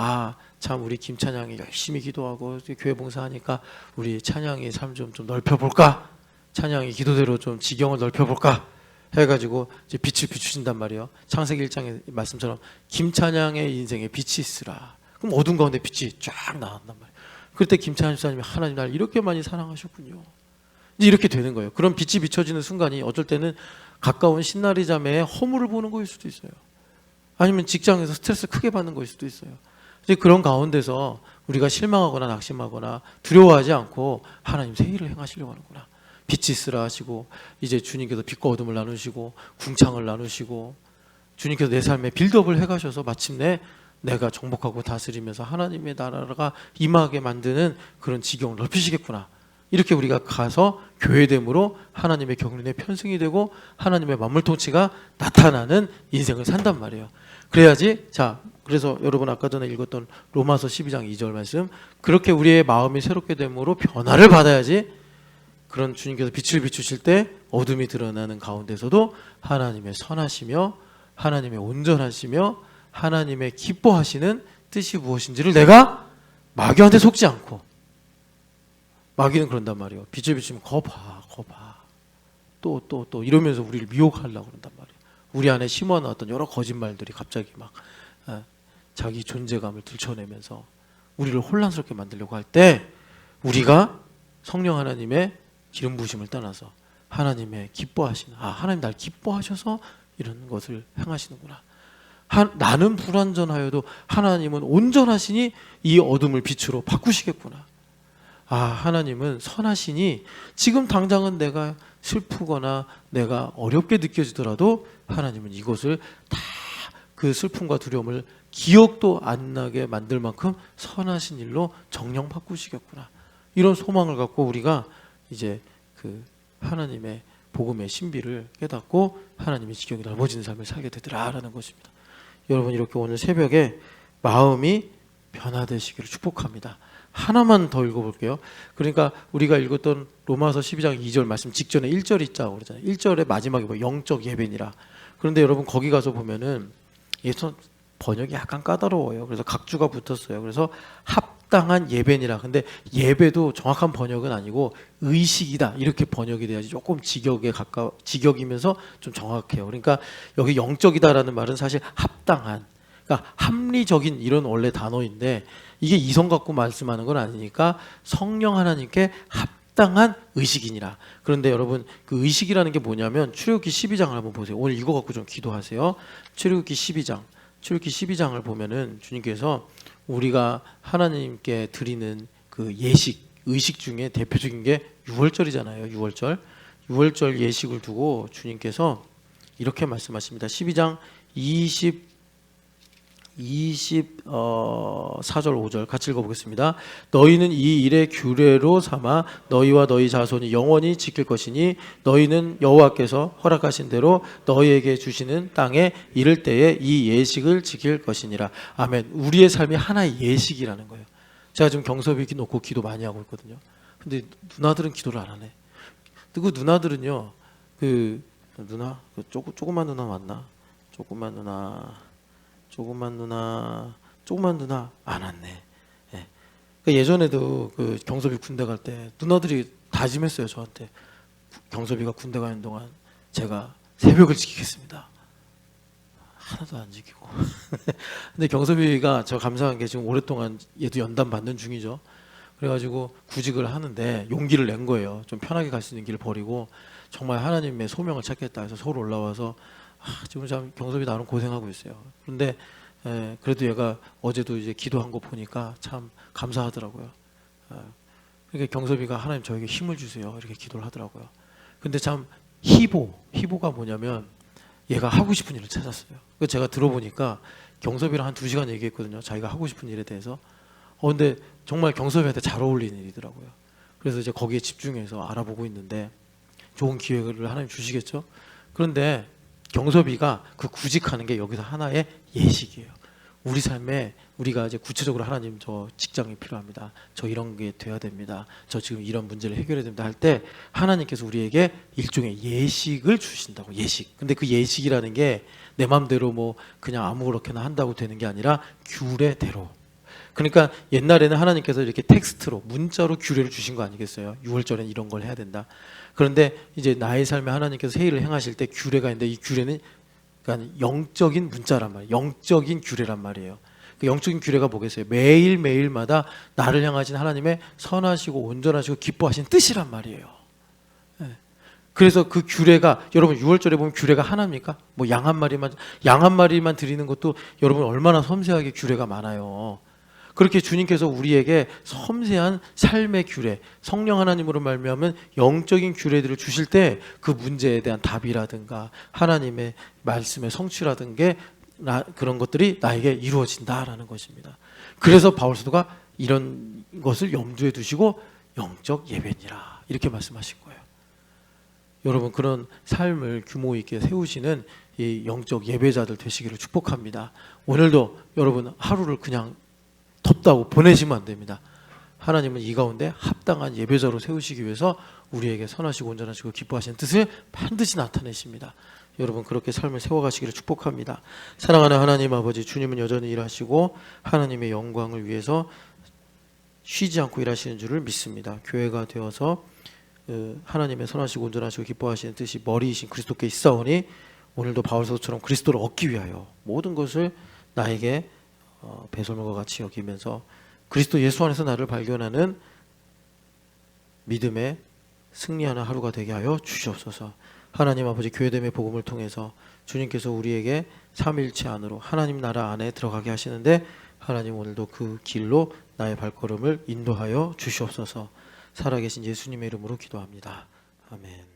참 우리 김찬양이 열심히 기도하고 교회 봉사하니까 우리 찬양이 삶 좀 넓혀볼까? 찬양이 기도대로 좀 지경을 넓혀볼까? 해가지고 이제 빛을 비추신단 말이에요. 창세기 1장의 말씀처럼 김찬양의 인생에 빛이 있으라. 그럼 어둠 가운데 빛이 쫙 나왔단 말이에요. 그때 김찬양 집사님이 하나님 날 이렇게 많이 사랑하셨군요. 이제 이렇게 되는 거예요. 그런 빛이 비춰지는 순간이 어쩔 때는 가까운 신나리 자매의 허물을 보는 거일 수도 있어요. 아니면 직장에서 스트레스 크게 받는 거일 수도 있어요. 이제 그런 가운데서 우리가 실망하거나 낙심하거나 두려워하지 않고 하나님 새 일을 행하시려고 하는구나. 빛이 있으라 하시고 이제 주님께서 빛과 어둠을 나누시고 궁창을 나누시고 주님께서 내 삶에 빌드업을 해가셔서 마침내 내가 정복하고 다스리면서 하나님의 나라가 임하게 만드는 그런 지경을 넓히시겠구나. 이렇게 우리가 가서 교회됨으로 하나님의 경륜의 편승이 되고 하나님의 만물통치가 나타나는 인생을 산단 말이에요. 그래야지. 자, 그래서 여러분 아까 전에 읽었던 로마서 12장 2절 말씀, 그렇게 우리의 마음이 새롭게 됨으로 변화를 받아야지 그런 주님께서 빛을 비추실 때 어둠이 드러나는 가운데서도 하나님의 선하시며 하나님의 온전하시며 하나님의 기뻐하시는 뜻이 무엇인지를 내가 마귀한테 속지 않고. 마귀는 그런단 말이에요. 빛을 비추면 거봐 또 이러면서 우리를 미혹하려고 그런단 말이에요. 우리 안에 심어놨던 여러 거짓말들이 갑자기 막 자기 존재감을 들춰내면서 우리를 혼란스럽게 만들려고 할 때 우리가 성령 하나님의 기름 부으심을 떠나서 하나님의 기뻐하시는, 하나님 날 기뻐하셔서 이런 것을 행하시는구나. 나는 불완전하여도 하나님은 온전하시니 이 어둠을 빛으로 바꾸시겠구나. 하나님은 선하시니 지금 당장은 내가 슬프거나 내가 어렵게 느껴지더라도 하나님은 이것을 다 그 슬픔과 두려움을 기억도 안 나게 만들 만큼 선하신 일로 정령 바꾸시겠구나. 이런 소망을 갖고 우리가 이제 그 하나님의 복음의 신비를 깨닫고 하나님의 지경이 넓어지는 삶을 살게 되더라라는 것입니다. 여러분, 이렇게 오늘 새벽에 마음이 변화되시기를 축복합니다. 하나만 더 읽어볼게요. 그러니까 우리가 읽었던 로마서 12장 2절 말씀 직전에 1절 있자고 그러잖아요. 1절의 마지막에 뭐 영적 예배니라. 그런데 여러분 거기 가서 보면은 번역이 약간 까다로워요. 그래서 각주가 붙었어요. 그래서 합당한 예배니라. 근데 예배도 정확한 번역은 아니고 의식이다 이렇게 번역이 돼야지 조금 직역이면서 좀 정확해요. 그러니까 여기 영적이다라는 말은 사실 합당한, 그러니까 합리적인 이런 원래 단어인데 이게 이성 갖고 말씀하는 건 아니니까 성령 하나님께 합당한 의식이니라. 그런데 여러분 그 의식이라는 게 뭐냐면 출애굽기 12장을 한번 보세요. 오늘 이거 갖고 좀 기도하세요. 출애굽기 12장을 보면은 주님께서 우리가 하나님께 드리는 그 예식, 의식 중에 대표적인 게 유월절이잖아요. 유월절 예식을 두고 주님께서 이렇게 말씀하십니다. 12장 24절 5절 같이 읽어보겠습니다. 너희는 이 일의 규례로 삼아 너희와 너희 자손이 영원히 지킬 것이니 너희는 여호와께서 허락하신 대로 너희에게 주시는 땅에 이를 때에 이 예식을 지킬 것이니라. 아멘. 우리의 삶이 하나의 예식이라는 거예요. 제가 지금 경섭이 놓고 기도 많이 하고 있거든요. 근데 누나들은 기도를 안 하네. 그 누나들은요, 조그만 누나 맞나? 조그만 누나 안 왔네. 예. 그러니까 예전에도 그 경섭이 군대 갈 때 누나들이 다짐했어요 저한테. 경섭이가 군대 가는 동안 제가 새벽을 지키겠습니다. 하나도 안 지키고. 근데 경섭이가 저 감사한 게 지금 오랫동안 얘도 연단 받는 중이죠. 그래가지고 구직을 하는데 용기를 낸 거예요. 좀 편하게 갈 수 있는 길을 버리고 정말 하나님의 소명을 찾겠다 해서 서울 올라와서 지금 참 경섭이 나름 고생하고 있어요. 그런데 그래도 얘가 어제도 이제 기도한 거 보니까 참 감사하더라고요. 그러니까 경섭이가 하나님 저에게 힘을 주세요 이렇게 기도를 하더라고요. 근데 참 희보가 뭐냐면 얘가 하고 싶은 일을 찾았어요. 제가 들어보니까 경섭이랑 한 2시간 얘기했거든요. 자기가 하고 싶은 일에 대해서. 근데 정말 경섭이한테 잘 어울리는 일이더라고요. 그래서 이제 거기에 집중해서 알아보고 있는데 좋은 기회를 하나님 주시겠죠. 그런데 경섭이가 그 구직하는 게 여기서 하나의 예식이에요. 우리 삶에 우리가 이제 구체적으로 하나님 저 직장이 필요합니다. 저 이런 게 돼야 됩니다. 저 지금 이런 문제를 해결해야 됩니다 할 때 하나님께서 우리에게 일종의 예식을 주신다고. 예식. 근데 그 예식이라는 게 내 마음대로 뭐 그냥 아무렇게나 한다고 되는 게 아니라 규례대로. 그러니까 옛날에는 하나님께서 이렇게 텍스트로 문자로 규례를 주신 거 아니겠어요? 6월절엔 이런 걸 해야 된다. 그런데 이제 나의 삶에 하나님께서 새 일을 행하실 때 규례가 있는데 이 규례는 그러니까 영적인 문자란 말이에요. 영적인 규례란 말이에요. 그 영적인 규례가 뭐겠어요? 매일매일마다 나를 향하신 하나님의 선하시고 온전하시고 기뻐하신 뜻이란 말이에요. 그래서 그 규례가 여러분 6월절에 보면 규례가 하나입니까? 뭐 양 한 마리만 드리는 것도 여러분 얼마나 섬세하게 규례가 많아요. 그렇게 주님께서 우리에게 섬세한 삶의 규례, 성령 하나님으로 말미암은 영적인 규례들을 주실 때 그 문제에 대한 답이라든가 하나님의 말씀의 성취라든가 그런 것들이 나에게 이루어진다라는 것입니다. 그래서 바울 사도가 이런 것을 염두에 두시고 영적 예배니라 이렇게 말씀하신 거예요. 여러분 그런 삶을 규모 있게 세우시는 이 영적 예배자들 되시기를 축복합니다. 오늘도 여러분 하루를 그냥 덥다고 보내시면 안 됩니다. 하나님은 이 가운데 합당한 예배자로 세우시기 위해서 우리에게 선하시고 온전하시고 기뻐하시는 뜻을 반드시 나타내십니다. 여러분 그렇게 삶을 세워가시기를 축복합니다. 사랑하는 하나님 아버지, 주님은 여전히 일하시고 하나님의 영광을 위해서 쉬지 않고 일하시는 줄을 믿습니다. 교회가 되어서 하나님의 선하시고 온전하시고 기뻐하시는 뜻이 머리이신 그리스도께 있사오니 오늘도 바울사도처럼 그리스도를 얻기 위하여 모든 것을 나에게 배설물과 같이 여기면서 그리스도 예수 안에서 나를 발견하는 믿음의 승리하는 하루가 되게 하여 주시옵소서. 하나님 아버지, 교회됨의 복음을 통해서 주님께서 우리에게 삼일체 안으로 하나님 나라 안에 들어가게 하시는데, 하나님 오늘도 그 길로 나의 발걸음을 인도하여 주시옵소서. 살아계신 예수님의 이름으로 기도합니다. 아멘.